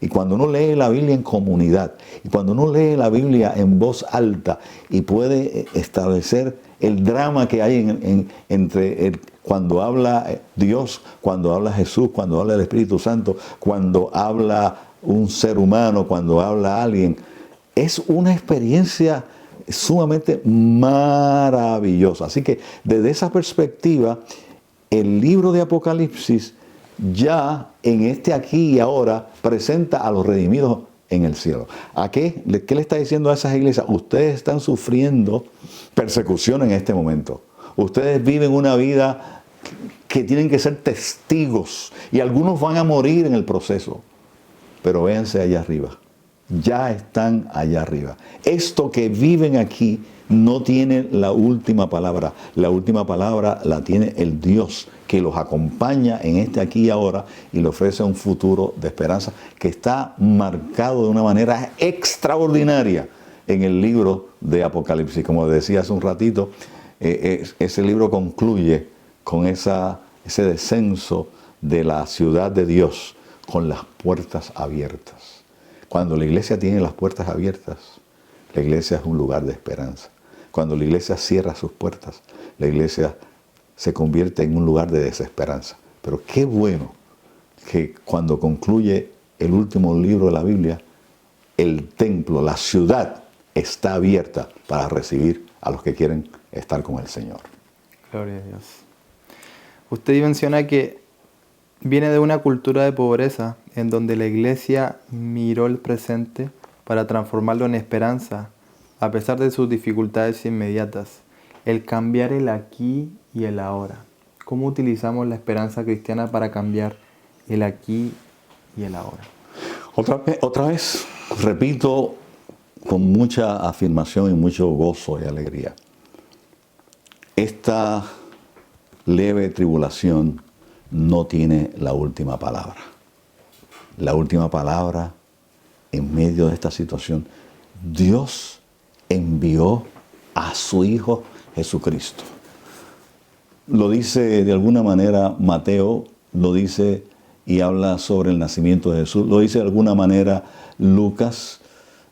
Y cuando uno lee la Biblia en comunidad, y cuando uno lee la Biblia en voz alta y puede establecer el drama que hay entre cuando habla Dios, cuando habla Jesús, cuando habla el Espíritu Santo, cuando habla un ser humano, cuando habla alguien, es una experiencia sumamente maravillosa. Así que desde esa perspectiva, el libro de Apocalipsis ya en este aquí y ahora presenta a los redimidos en el cielo. ¿Qué le está diciendo a esas iglesias? Ustedes están sufriendo persecución en este momento. Ustedes viven una vida que tienen que ser testigos, y algunos van a morir en el proceso. Pero véanse allá arriba. Ya están allá arriba. Esto que viven aquí no tiene la última palabra. La última palabra la tiene el Dios que los acompaña en este aquí y ahora y le ofrece un futuro de esperanza que está marcado de una manera extraordinaria en el libro de Apocalipsis. Como decía hace un ratito, ese libro concluye con ese descenso de la ciudad de Dios con las puertas abiertas. Cuando la iglesia tiene las puertas abiertas, la iglesia es un lugar de esperanza. Cuando la iglesia cierra sus puertas, la iglesia se convierte en un lugar de desesperanza. Pero qué bueno que cuando concluye el último libro de la Biblia, el templo, la ciudad, está abierta para recibir a los que quieren estar con el Señor. Gloria a Dios. Usted menciona que viene de una cultura de pobreza en donde la iglesia miró el presente para transformarlo en esperanza, a pesar de sus dificultades inmediatas. El cambiar el aquí y el ahora. ¿Cómo utilizamos la esperanza cristiana para cambiar el aquí y el ahora? Otra vez, repito con mucha afirmación y mucho gozo y alegría. Esta leve tribulación no tiene la última palabra. La última palabra en medio de esta situación, Dios envió a su Hijo Jesucristo. Lo dice de alguna manera Mateo, lo dice y habla sobre el nacimiento de Jesús. Lo dice de alguna manera Lucas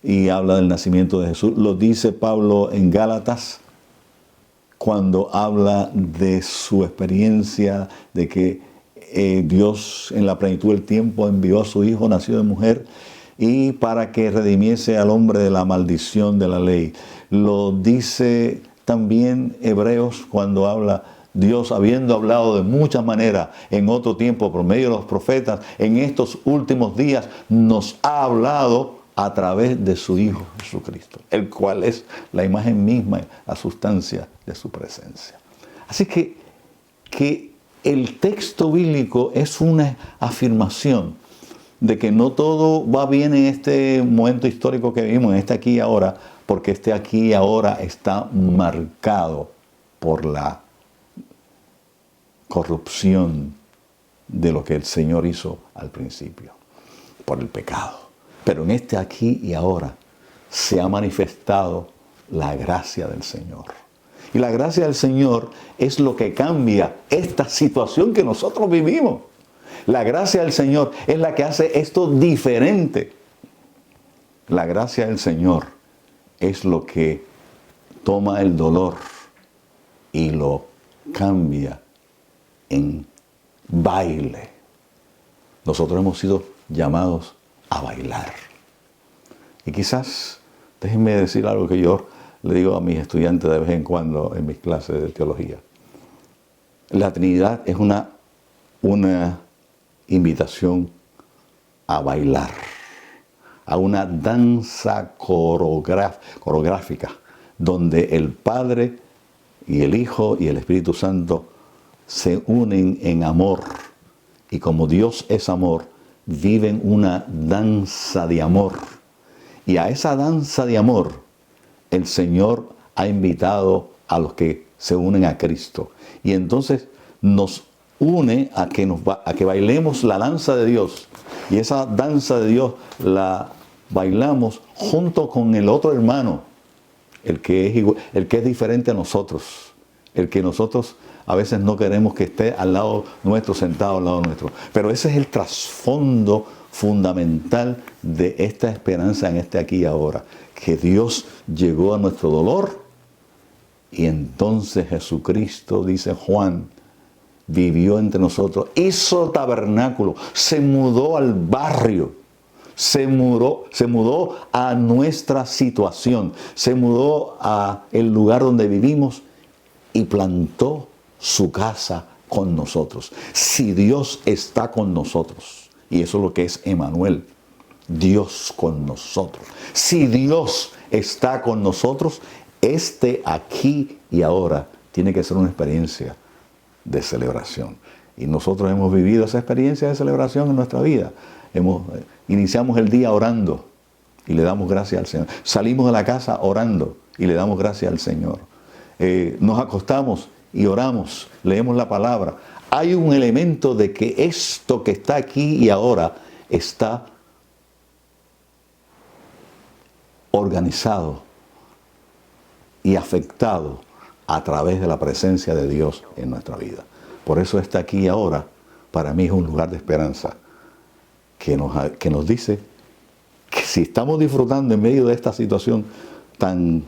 y habla del nacimiento de Jesús. Lo dice Pablo en Gálatas cuando habla de su experiencia de que Dios en la plenitud del tiempo envió a su Hijo nacido de mujer y para que redimiese al hombre de la maldición de la ley. Lo dice también Hebreos cuando habla Dios, habiendo hablado de muchas maneras en otro tiempo por medio de los profetas, en estos últimos días nos ha hablado a través de su Hijo Jesucristo, el cual es la imagen misma, la sustancia de su presencia. Así que el texto bíblico es una afirmación de que no todo va bien en este momento histórico que vivimos, en este aquí y ahora, porque este aquí y ahora está marcado por la corrupción de lo que el Señor hizo al principio, por el pecado. Pero en este aquí y ahora se ha manifestado la gracia del Señor. Y la gracia del Señor es lo que cambia esta situación que nosotros vivimos. La gracia del Señor es la que hace esto diferente. La gracia del Señor es lo que toma el dolor y lo cambia en baile. Nosotros hemos sido llamados a bailar. Y quizás, déjenme decir algo que yo le digo a mis estudiantes de vez en cuando en mis clases de teología. La Trinidad es una invitación a bailar, a una danza coreográfica, donde el Padre y el Hijo y el Espíritu Santo se unen en amor. Y como Dios es amor, viven una danza de amor. Y a esa danza de amor, el Señor ha invitado a los que se unen a Cristo. Y entonces nos une a que bailemos la danza de Dios. Y esa danza de Dios la bailamos junto con el otro hermano, el que es diferente a nosotros, el que nosotros a veces no queremos que esté al lado nuestro, sentado al lado nuestro. Pero ese es el trasfondo fundamental de esta esperanza en este aquí y ahora, que Dios llegó a nuestro dolor y entonces Jesucristo, dice Juan, vivió entre nosotros, hizo tabernáculo, se mudó al barrio, se mudó a nuestra situación, se mudó a el lugar donde vivimos y plantó su casa con nosotros. Si Dios está con nosotros, y eso es lo que es Emmanuel, Dios con nosotros. Si Dios está con nosotros, este aquí y ahora tiene que ser una experiencia de celebración. Y nosotros hemos vivido esa experiencia de celebración en nuestra vida. Iniciamos el día orando y le damos gracias al Señor. Salimos de la casa orando y le damos gracias al Señor. Nos acostamos y oramos, leemos la palabra. Hay un elemento de que esto que está aquí y ahora está organizado y afectado a través de la presencia de Dios en nuestra vida. Por eso está aquí y ahora, para mí es un lugar de esperanza que nos dice que si estamos disfrutando en medio de esta situación tan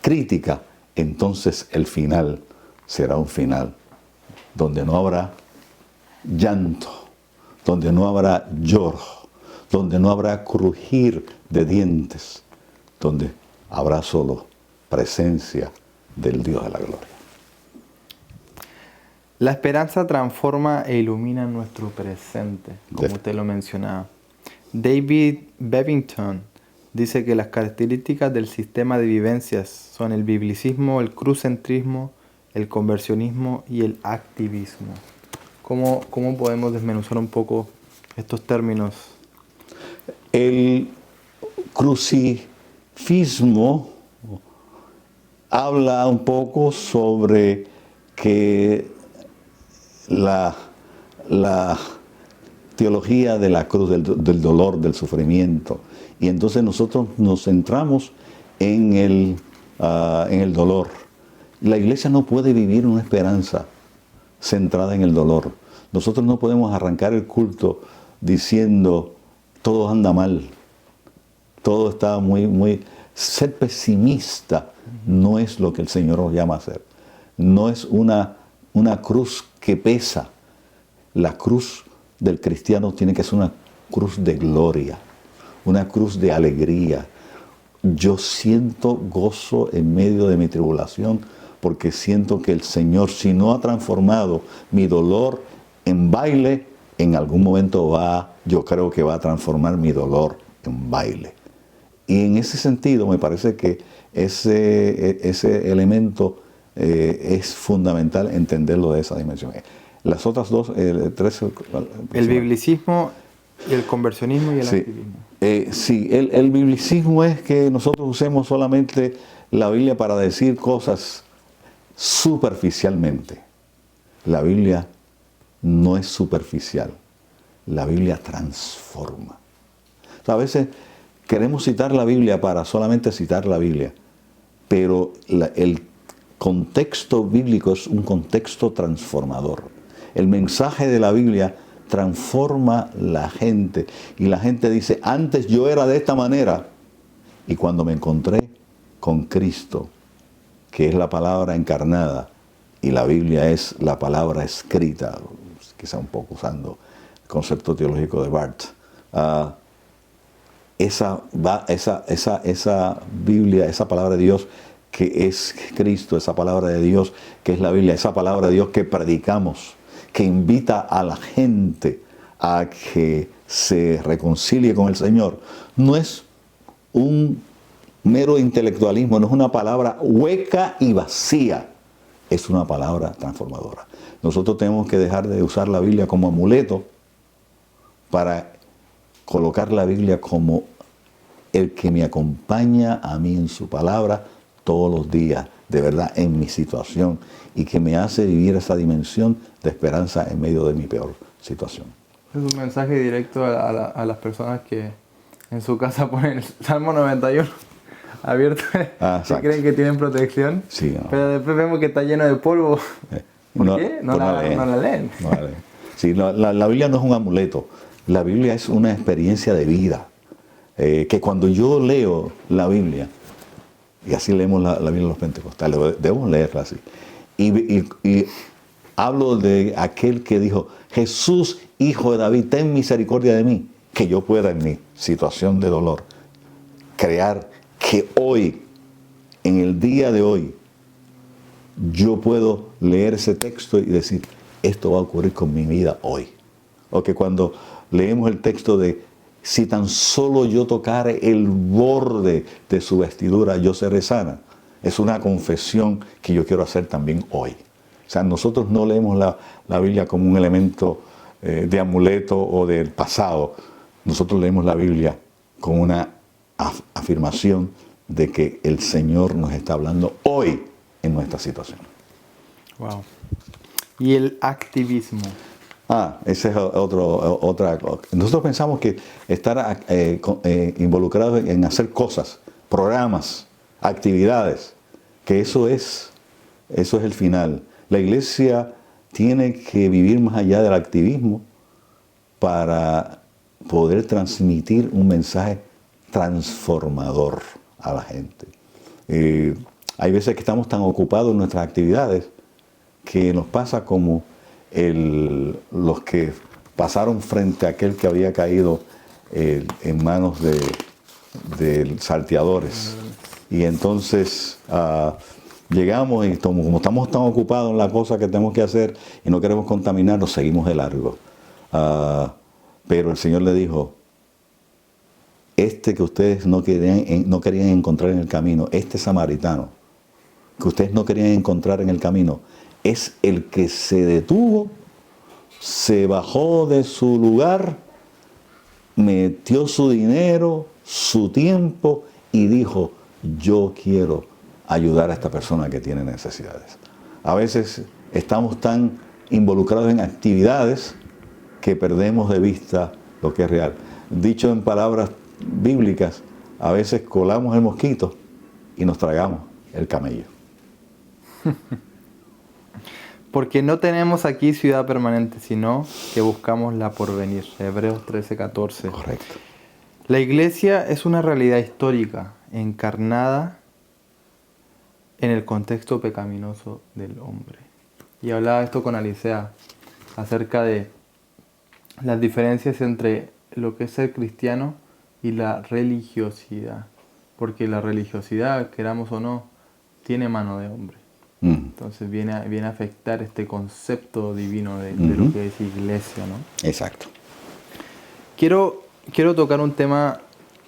crítica, entonces el final será un final donde no habrá llanto, donde no habrá lloro, donde no habrá crujir de dientes, donde habrá solo presencia del Dios de la gloria. La esperanza transforma e ilumina nuestro presente, como usted lo mencionaba. David Bevington dice que las características del sistema de vivencias son el biblicismo, el crucentrismo, el conversionismo y el activismo. ¿Cómo podemos desmenuzar un poco estos términos? El crucifismo habla un poco sobre que la teología de la cruz, del dolor, del sufrimiento. Y entonces nosotros nos centramos en el dolor. La iglesia no puede vivir una esperanza centrada en el dolor. Nosotros no podemos arrancar el culto diciendo todo anda mal, todo está muy... Ser pesimista no es lo que el Señor nos llama a hacer. No es una cruz que pesa. La cruz del cristiano tiene que ser una cruz de gloria, una cruz de alegría. Yo siento gozo en medio de mi tribulación porque siento que el Señor, si no ha transformado mi dolor en baile, en algún momento yo creo que va a transformar mi dolor en baile. Y en ese sentido me parece que ese elemento es fundamental entenderlo de esa dimensión. Las otras tres... El biblicismo, el conversionismo y el activismo. Sí, el biblicismo es que nosotros usemos solamente la Biblia para decir cosas superficialmente. La Biblia no es superficial. La Biblia transforma. O sea, a veces queremos citar la Biblia para solamente citar la Biblia, pero el contexto bíblico es un contexto transformador. El mensaje de la Biblia transforma la gente y la gente dice, antes yo era de esta manera y cuando me encontré con Cristo, que es la palabra encarnada y la Biblia es la palabra escrita, quizá un poco usando el concepto teológico de Barth, esa Biblia, esa palabra de Dios que es Cristo, esa palabra de Dios que es la Biblia, esa palabra de Dios que predicamos, que invita a la gente a que se reconcilie con el Señor, no es un mero intelectualismo, no es una palabra hueca y vacía, es una palabra transformadora. Nosotros tenemos que dejar de usar la Biblia como amuleto para colocar la Biblia como el que me acompaña a mí en su palabra todos los días, de verdad, en mi situación, y que me hace vivir esa dimensión de esperanza en medio de mi peor situación. Es un mensaje directo a las personas que en su casa ponen el Salmo 91 abierto y creen que tienen protección, sí, no. Pero después vemos que está lleno de polvo. ¿Por qué? No la leen. No la leen. Sí, la Biblia no es un amuleto, la Biblia es una experiencia de vida. Que cuando yo leo la Biblia, y así leemos la Biblia de los pentecostales, debemos leerla así, y hablo de aquel que dijo: Jesús, hijo de David, ten misericordia de mí, que yo pueda en mi situación de dolor crear que hoy, en el día de hoy, yo puedo leer ese texto y decir: esto va a ocurrir con mi vida hoy. O que cuando leemos el texto de: si tan solo yo tocare el borde de su vestidura, yo seré sana. Es una confesión que yo quiero hacer también hoy. O sea, nosotros no leemos la Biblia como un elemento de amuleto o del pasado. Nosotros leemos la Biblia con una afirmación de que el Señor nos está hablando hoy en nuestra situación. Wow. Y el activismo. Esa es otra cosa. Nosotros pensamos que estar involucrados en hacer cosas, programas, actividades, que eso es el final. La iglesia tiene que vivir más allá del activismo para poder transmitir un mensaje transformador a la gente. Hay veces que estamos tan ocupados en nuestras actividades que nos pasa como los que pasaron frente a aquel que había caído en manos de salteadores. Y entonces llegamos y como estamos tan ocupados en la cosa que tenemos que hacer y no queremos contaminarnos, seguimos de largo. Pero el Señor le dijo: que ustedes no querían encontrar en el camino, este samaritano, que ustedes no querían encontrar en el camino, es el que se detuvo, se bajó de su lugar, metió su dinero, su tiempo y dijo: yo quiero ayudar a esta persona que tiene necesidades. A veces estamos tan involucrados en actividades que perdemos de vista lo que es real. Dicho en palabras bíblicas, a veces colamos el mosquito y nos tragamos el camello. Porque no tenemos aquí ciudad permanente, sino que buscamos la porvenir. Hebreos 13:14. Correcto. La iglesia es una realidad histórica, encarnada en el contexto pecaminoso del hombre. Y hablaba esto con Alicea, acerca de las diferencias entre lo que es ser cristiano y la religiosidad. Porque la religiosidad, queramos o no, tiene mano de hombre. Entonces viene a afectar este concepto divino de lo que es iglesia, ¿no? Exacto. Quiero tocar un tema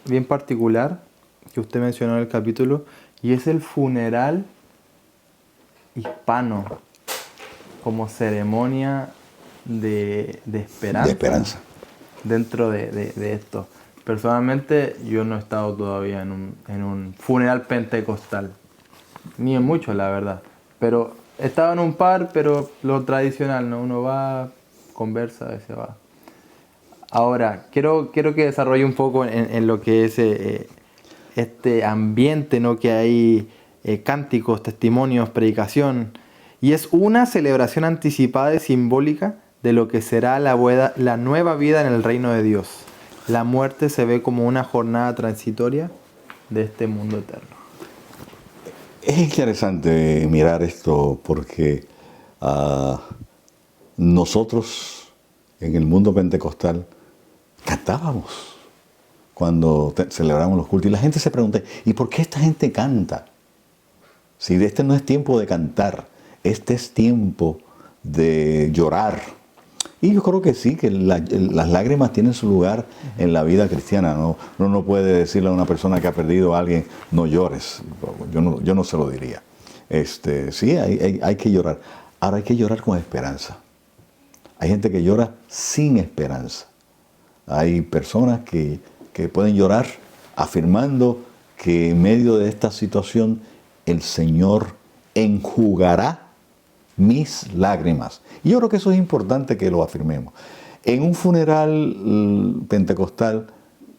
bien particular que usted mencionó en el capítulo, y es el funeral hispano como ceremonia de esperanza. De esperanza. Dentro de esto. Personalmente yo no he estado todavía en un funeral pentecostal, ni en muchos, la verdad. Pero he estado en un par, pero lo tradicional, ¿no? Uno va, conversa y se va. Ahora, quiero que desarrolle un poco en lo que es este ambiente, ¿no? Que hay cánticos, testimonios, predicación. Y es una celebración anticipada y simbólica de lo que será la nueva vida en el reino de Dios. La muerte se ve como una jornada transitoria de este mundo eterno. Es interesante mirar esto porque nosotros en el mundo pentecostal cantábamos cuando celebramos los cultos. Y la gente se pregunta: ¿y por qué esta gente canta? Si este no es tiempo de cantar, este es tiempo de llorar. Y yo creo que sí, que las lágrimas tienen su lugar en la vida cristiana. Uno no puede decirle a una persona que ha perdido a alguien: no llores. Yo no se lo diría. Sí, hay que llorar. Ahora hay que llorar con esperanza. Hay gente que llora sin esperanza. Hay personas que pueden llorar afirmando que en medio de esta situación el Señor enjugará mis lágrimas. Y yo creo que eso es importante que lo afirmemos. En un funeral pentecostal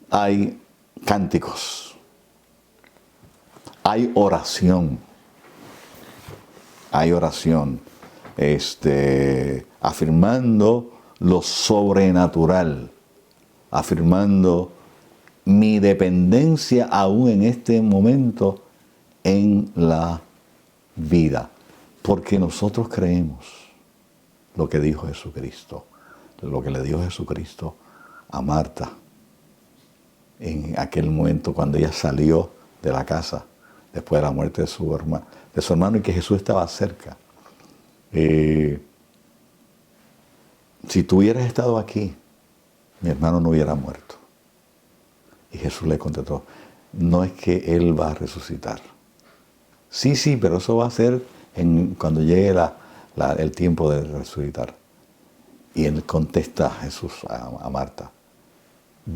hay cánticos, hay oración, afirmando lo sobrenatural, afirmando mi dependencia aún en este momento en la vida. Porque nosotros creemos lo que dijo Jesucristo, lo que le dijo Jesucristo a Marta en aquel momento cuando ella salió de la casa después de la muerte de su hermano y que Jesús estaba cerca. Si tú hubieras estado aquí, mi hermano no hubiera muerto. Y Jesús le contestó, no es que Él va a resucitar. Sí, pero eso va a ser cuando llegue el tiempo de resucitar. Y Él contesta a Jesús, a Marta,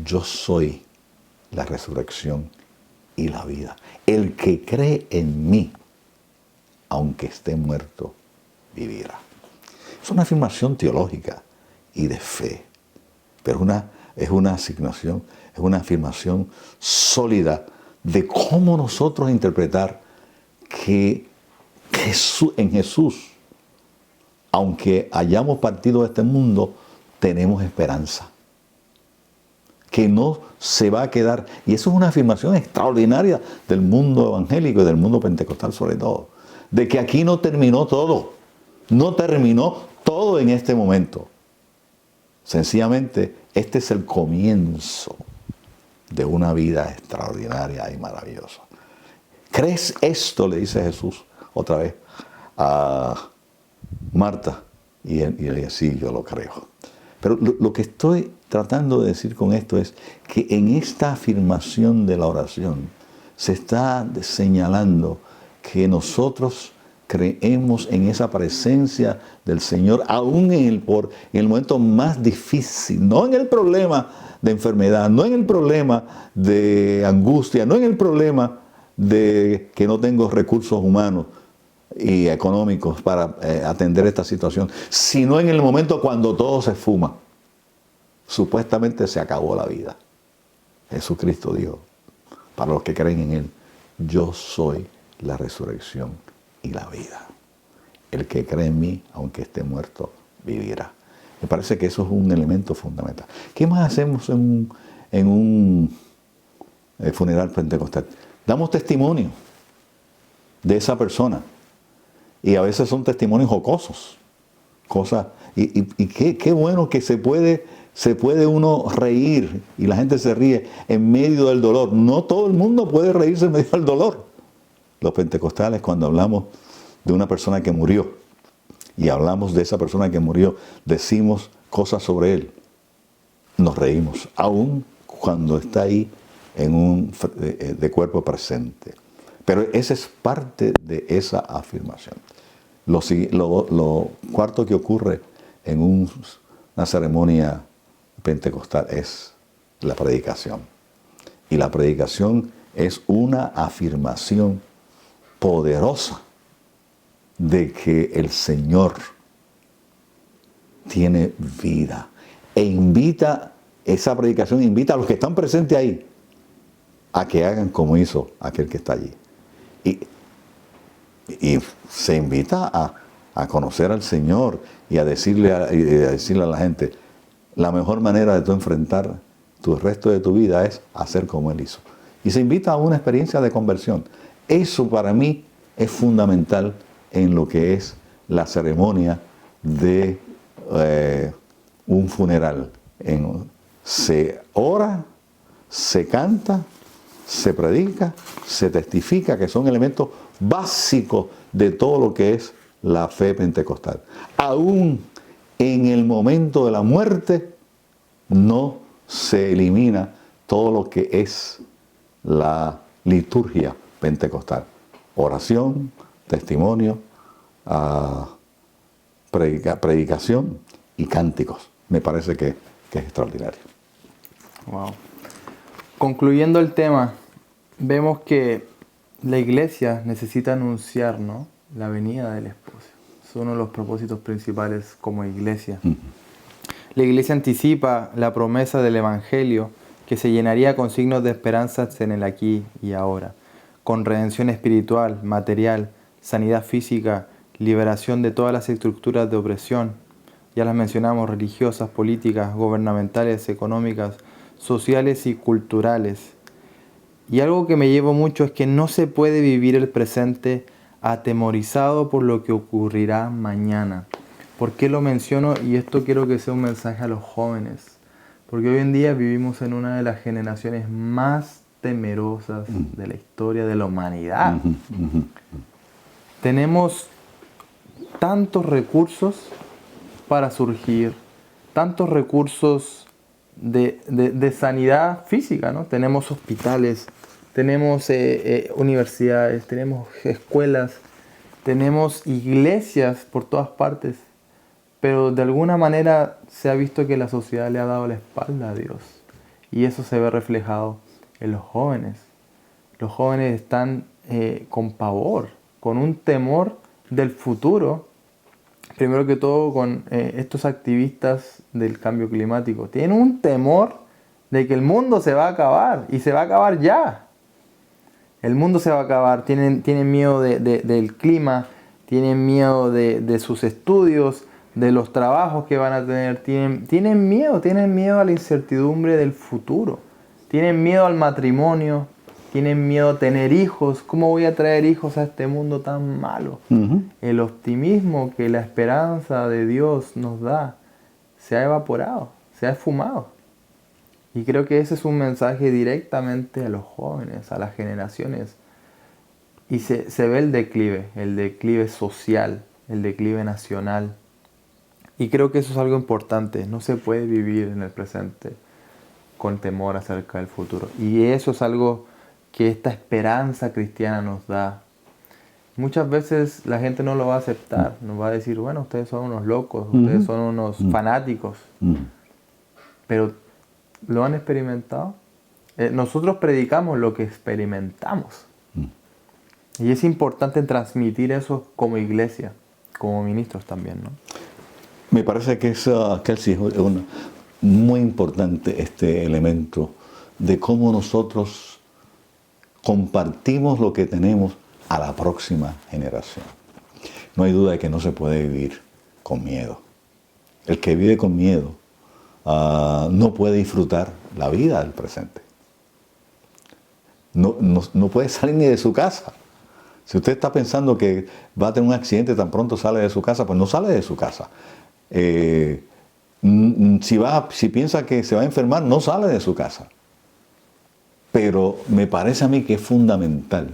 yo soy la resurrección y la vida. El que cree en mí, aunque esté muerto, vivirá. Es una afirmación teológica y de fe, pero es una asignación, es una afirmación sólida de cómo nosotros interpretar que en Jesús, aunque hayamos partido de este mundo, tenemos esperanza. Que no se va a quedar. Y eso es una afirmación extraordinaria del mundo evangélico y del mundo pentecostal sobre todo. De que aquí no terminó todo. No terminó todo en este momento. Sencillamente, este es el comienzo de una vida extraordinaria y maravillosa. ¿Crees esto? Le dice Jesús otra vez a Marta. Y él dice, sí, yo lo creo. Pero lo que estoy tratando de decir con esto es que en esta afirmación de la oración se está señalando que nosotros creemos en esa presencia del Señor, aún en el momento más difícil, no en el problema de enfermedad, no en el problema de angustia, no en el problema de que no tengo recursos humanos y económicos para atender esta situación, sino en el momento cuando todo se esfuma. Supuestamente se acabó la vida. Jesucristo dijo, para los que creen en Él, yo soy la resurrección y la vida. El que cree en mí, aunque esté muerto, vivirá. Me parece que eso es un elemento fundamental. ¿Qué más hacemos en un funeral pentecostal? Damos testimonio de esa persona. Y a veces son testimonios jocosos. Y qué bueno que se puede uno reír y la gente se ríe en medio del dolor. No todo el mundo puede reírse en medio del dolor. Los pentecostales, cuando hablamos de una persona que murió y hablamos de esa persona que murió, decimos cosas sobre él. Nos reímos, aun cuando está ahí de cuerpo presente. Pero esa es parte de esa afirmación. Lo cuarto que ocurre en una ceremonia pentecostal es la predicación. Y la predicación es una afirmación poderosa de que el Señor tiene vida. Esa predicación invita a los que están presentes ahí a que hagan como hizo aquel que está allí. Y se invita a conocer al Señor y a decirle a la gente, la mejor manera de tú enfrentar el resto de tu vida es hacer como Él hizo. Y se invita a una experiencia de conversión. Eso para mí es fundamental en lo que es la ceremonia de un funeral. Se ora, se canta, se predica, se testifica, que son elementos básicos de todo lo que es la fe pentecostal. Aún en el momento de la muerte no se elimina todo lo que es la liturgia pentecostal. Oración, testimonio, predicación y cánticos. Me parece que es extraordinario. Wow. Concluyendo el tema, vemos que la iglesia necesita anunciar, ¿no?, la venida del esposo. Es uno de los propósitos principales como iglesia. La iglesia anticipa la promesa del evangelio que se llenaría con signos de esperanza en el aquí y ahora, con redención espiritual, material, sanidad física, liberación de todas las estructuras de opresión, ya las mencionamos, religiosas, políticas, gubernamentales, económicas, sociales y culturales. Y algo que me llevo mucho es que no se puede vivir el presente atemorizado por lo que ocurrirá mañana. ¿Por qué lo menciono? Y esto quiero que sea un mensaje a los jóvenes. Porque hoy en día vivimos en una de las generaciones más temerosas de la historia de la humanidad. Tenemos tantos recursos para surgir, tantos recursos de sanidad física, ¿no? Tenemos hospitales, tenemos universidades, tenemos escuelas, tenemos iglesias por todas partes, pero de alguna manera se ha visto que la sociedad le ha dado la espalda a Dios, y eso se ve reflejado en los jóvenes. Los jóvenes están con pavor, con un temor del futuro. Primero que todo, con estos activistas del cambio climático. Tienen un temor de que el mundo se va a acabar, y se va a acabar ya. El mundo se va a acabar. Tienen miedo del clima, tienen miedo de sus estudios, de los trabajos que van a tener. Tienen miedo a la incertidumbre del futuro. Tienen miedo al matrimonio. Tienen miedo a tener hijos. ¿Cómo voy a traer hijos a este mundo tan malo? El optimismo que la esperanza de Dios nos da se ha evaporado, se ha esfumado. Y creo que ese es un mensaje directamente a los jóvenes, a las generaciones. Y se ve el declive social, el declive nacional. Y creo que eso es algo importante. No se puede vivir en el presente con temor acerca del futuro. Y eso es algo que esta esperanza cristiana nos da. Muchas veces la gente no lo va a aceptar, nos va a decir, bueno, ustedes son unos locos, ustedes son unos fanáticos, pero ¿lo han experimentado? Nosotros predicamos lo que experimentamos, y es importante transmitir eso como iglesia, como ministros también, ¿no? Me parece que Kelsey, es muy importante este elemento de cómo nosotros compartimos lo que tenemos a la próxima generación. No hay duda de que no se puede vivir con miedo. El que vive con miedo no puede disfrutar la vida del presente. No puede salir ni de su casa. Si usted está pensando que va a tener un accidente tan pronto sale de su casa, pues no sale de su casa. Si piensa que se va a enfermar, no sale de su casa. Pero me parece a mí que es fundamental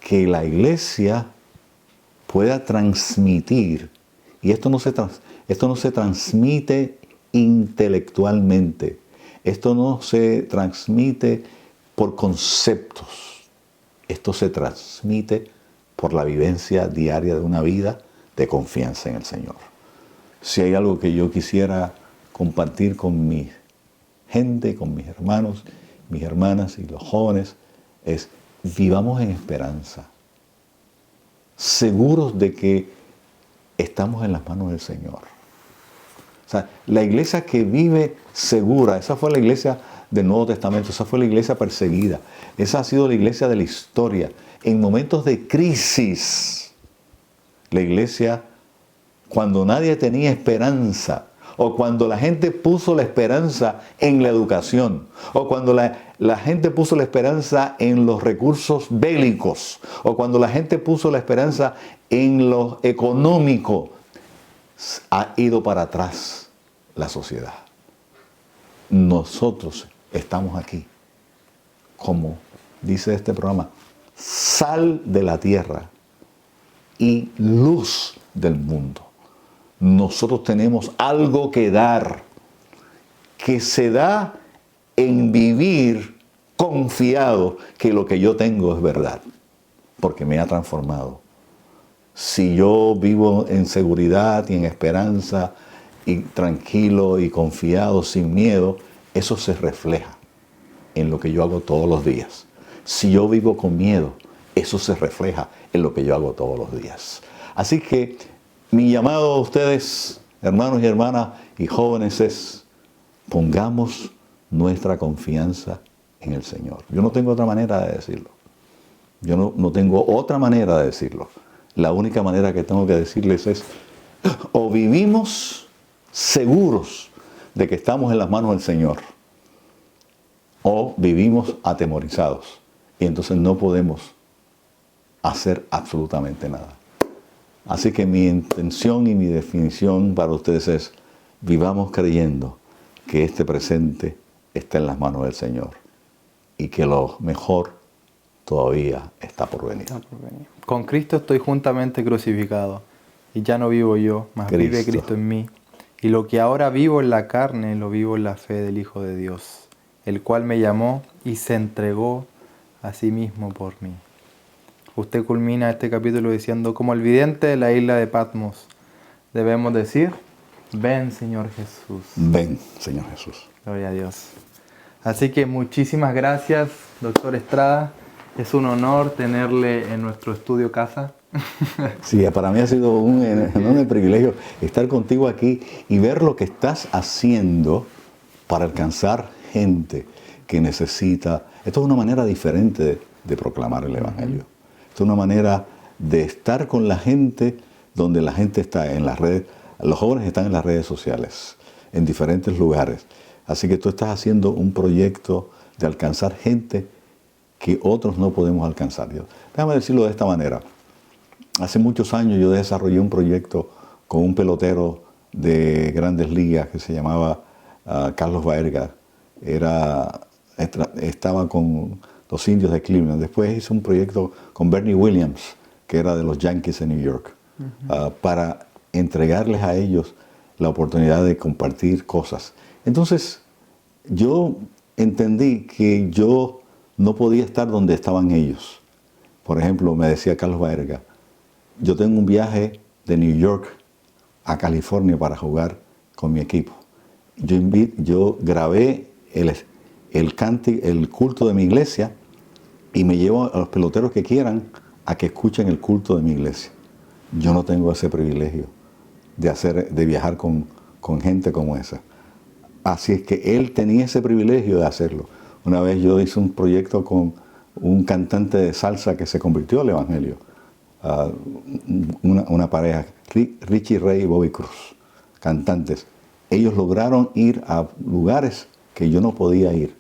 que la iglesia pueda transmitir, y esto no se transmite intelectualmente, esto no se transmite por conceptos, esto se transmite por la vivencia diaria de una vida de confianza en el Señor. Si hay algo que yo quisiera compartir con mi gente, con mis hermanos, mis hermanas y los jóvenes, es vivamos en esperanza, seguros de que estamos en las manos del Señor. O sea, la iglesia que vive segura, esa fue la iglesia del Nuevo Testamento, esa fue la iglesia perseguida, esa ha sido la iglesia de la historia. En momentos de crisis, la iglesia, cuando nadie tenía esperanza, o cuando la gente puso la esperanza en la educación, o cuando la gente puso la esperanza en los recursos bélicos, o cuando la gente puso la esperanza en lo económico, ha ido para atrás la sociedad. Nosotros estamos aquí, como dice este programa, sal de la tierra y luz del mundo. Nosotros tenemos algo que dar, que se da en vivir confiado que lo que yo tengo es verdad, porque me ha transformado. Si yo vivo en seguridad y en esperanza y tranquilo y confiado, sin miedo, eso se refleja en lo que yo hago todos los días. Si yo vivo con miedo, eso se refleja en lo que yo hago todos los días. Así que mi llamado a ustedes, hermanos y hermanas y jóvenes, es: pongamos nuestra confianza en el Señor. Yo no tengo otra manera de decirlo. Yo no tengo otra manera de decirlo. La única manera que tengo que decirles es: o vivimos seguros de que estamos en las manos del Señor, o vivimos atemorizados. Y entonces no podemos hacer absolutamente nada. Así que mi intención y mi definición para ustedes es: vivamos creyendo que este presente está en las manos del Señor y que lo mejor todavía está por venir. Con Cristo estoy juntamente crucificado, y ya no vivo yo, mas vive Cristo en mí. Y lo que ahora vivo en la carne, lo vivo en la fe del Hijo de Dios, el cual me llamó y se entregó a sí mismo por mí. Usted culmina este capítulo diciendo: como el vidente de la isla de Patmos, debemos decir: ven, Señor Jesús. Ven, Señor Jesús. Gloria a Dios. Así que muchísimas gracias, doctor Estrada. Es un honor tenerle en nuestro estudio casa. Sí, para mí ha sido un enorme privilegio estar contigo aquí y ver lo que estás haciendo para alcanzar gente que necesita. Esto es una manera diferente de proclamar el Evangelio. Esto es una manera de estar con la gente donde la gente está en las redes. Los jóvenes están en las redes sociales, en diferentes lugares. Así que tú estás haciendo un proyecto de alcanzar gente que otros no podemos alcanzar. Déjame decirlo de esta manera. Hace muchos años yo desarrollé un proyecto con un pelotero de Grandes Ligas que se llamaba Carlos Baerga. Estaba con los Indios de Cleveland. Después hice un proyecto con Bernie Williams, que era de los Yankees de New York, para entregarles a ellos la oportunidad de compartir cosas. Entonces, yo entendí que yo no podía estar donde estaban ellos. Por ejemplo, me decía Carlos Baerga: yo tengo un viaje de New York a California para jugar con mi equipo. Yo grabé el culto de mi iglesia y me llevo a los peloteros que quieran a que escuchen el culto de mi iglesia. Yo no tengo ese privilegio de viajar con gente como esa. Así es que él tenía ese privilegio de hacerlo. Una vez yo hice un proyecto con un cantante de salsa que se convirtió al Evangelio. Una pareja, Richie Ray y Bobby Cruz, cantantes. Ellos lograron ir a lugares que yo no podía ir.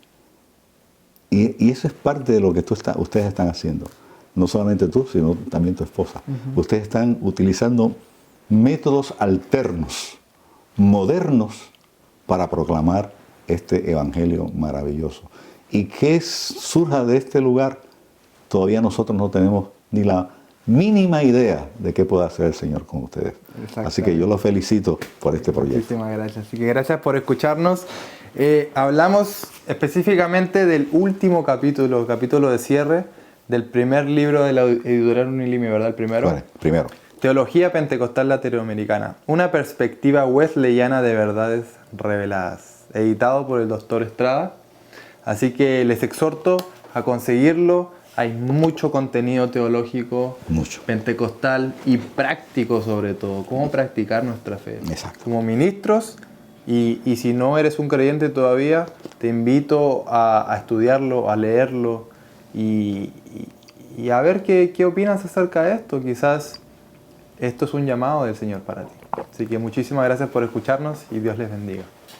Y eso es parte de lo que ustedes están haciendo. No solamente tú, sino también tu esposa. Ustedes están utilizando métodos alternos, modernos, para proclamar este evangelio maravilloso. Y que surja de este lugar, todavía nosotros no tenemos ni la mínima idea de qué puede hacer el Señor con ustedes. Así que yo los felicito por este proyecto. Muchísimas gracias. Así que gracias por escucharnos. Hablamos específicamente del último capítulo de cierre del primer libro de la editorial Unilime, ¿verdad? El primero. Bueno, primero. Teología Pentecostal Latinoamericana. Una perspectiva wesleyana de verdades reveladas. Editado por el doctor Estrada. Así que les exhorto a conseguirlo. Hay mucho contenido teológico, pentecostal y práctico sobre todo. Cómo practicar nuestra fe. Exacto. Como ministros, y si no eres un creyente todavía, te invito a estudiarlo, a leerlo y a ver qué opinas acerca de esto. Quizás esto es un llamado del Señor para ti. Así que muchísimas gracias por escucharnos y Dios les bendiga.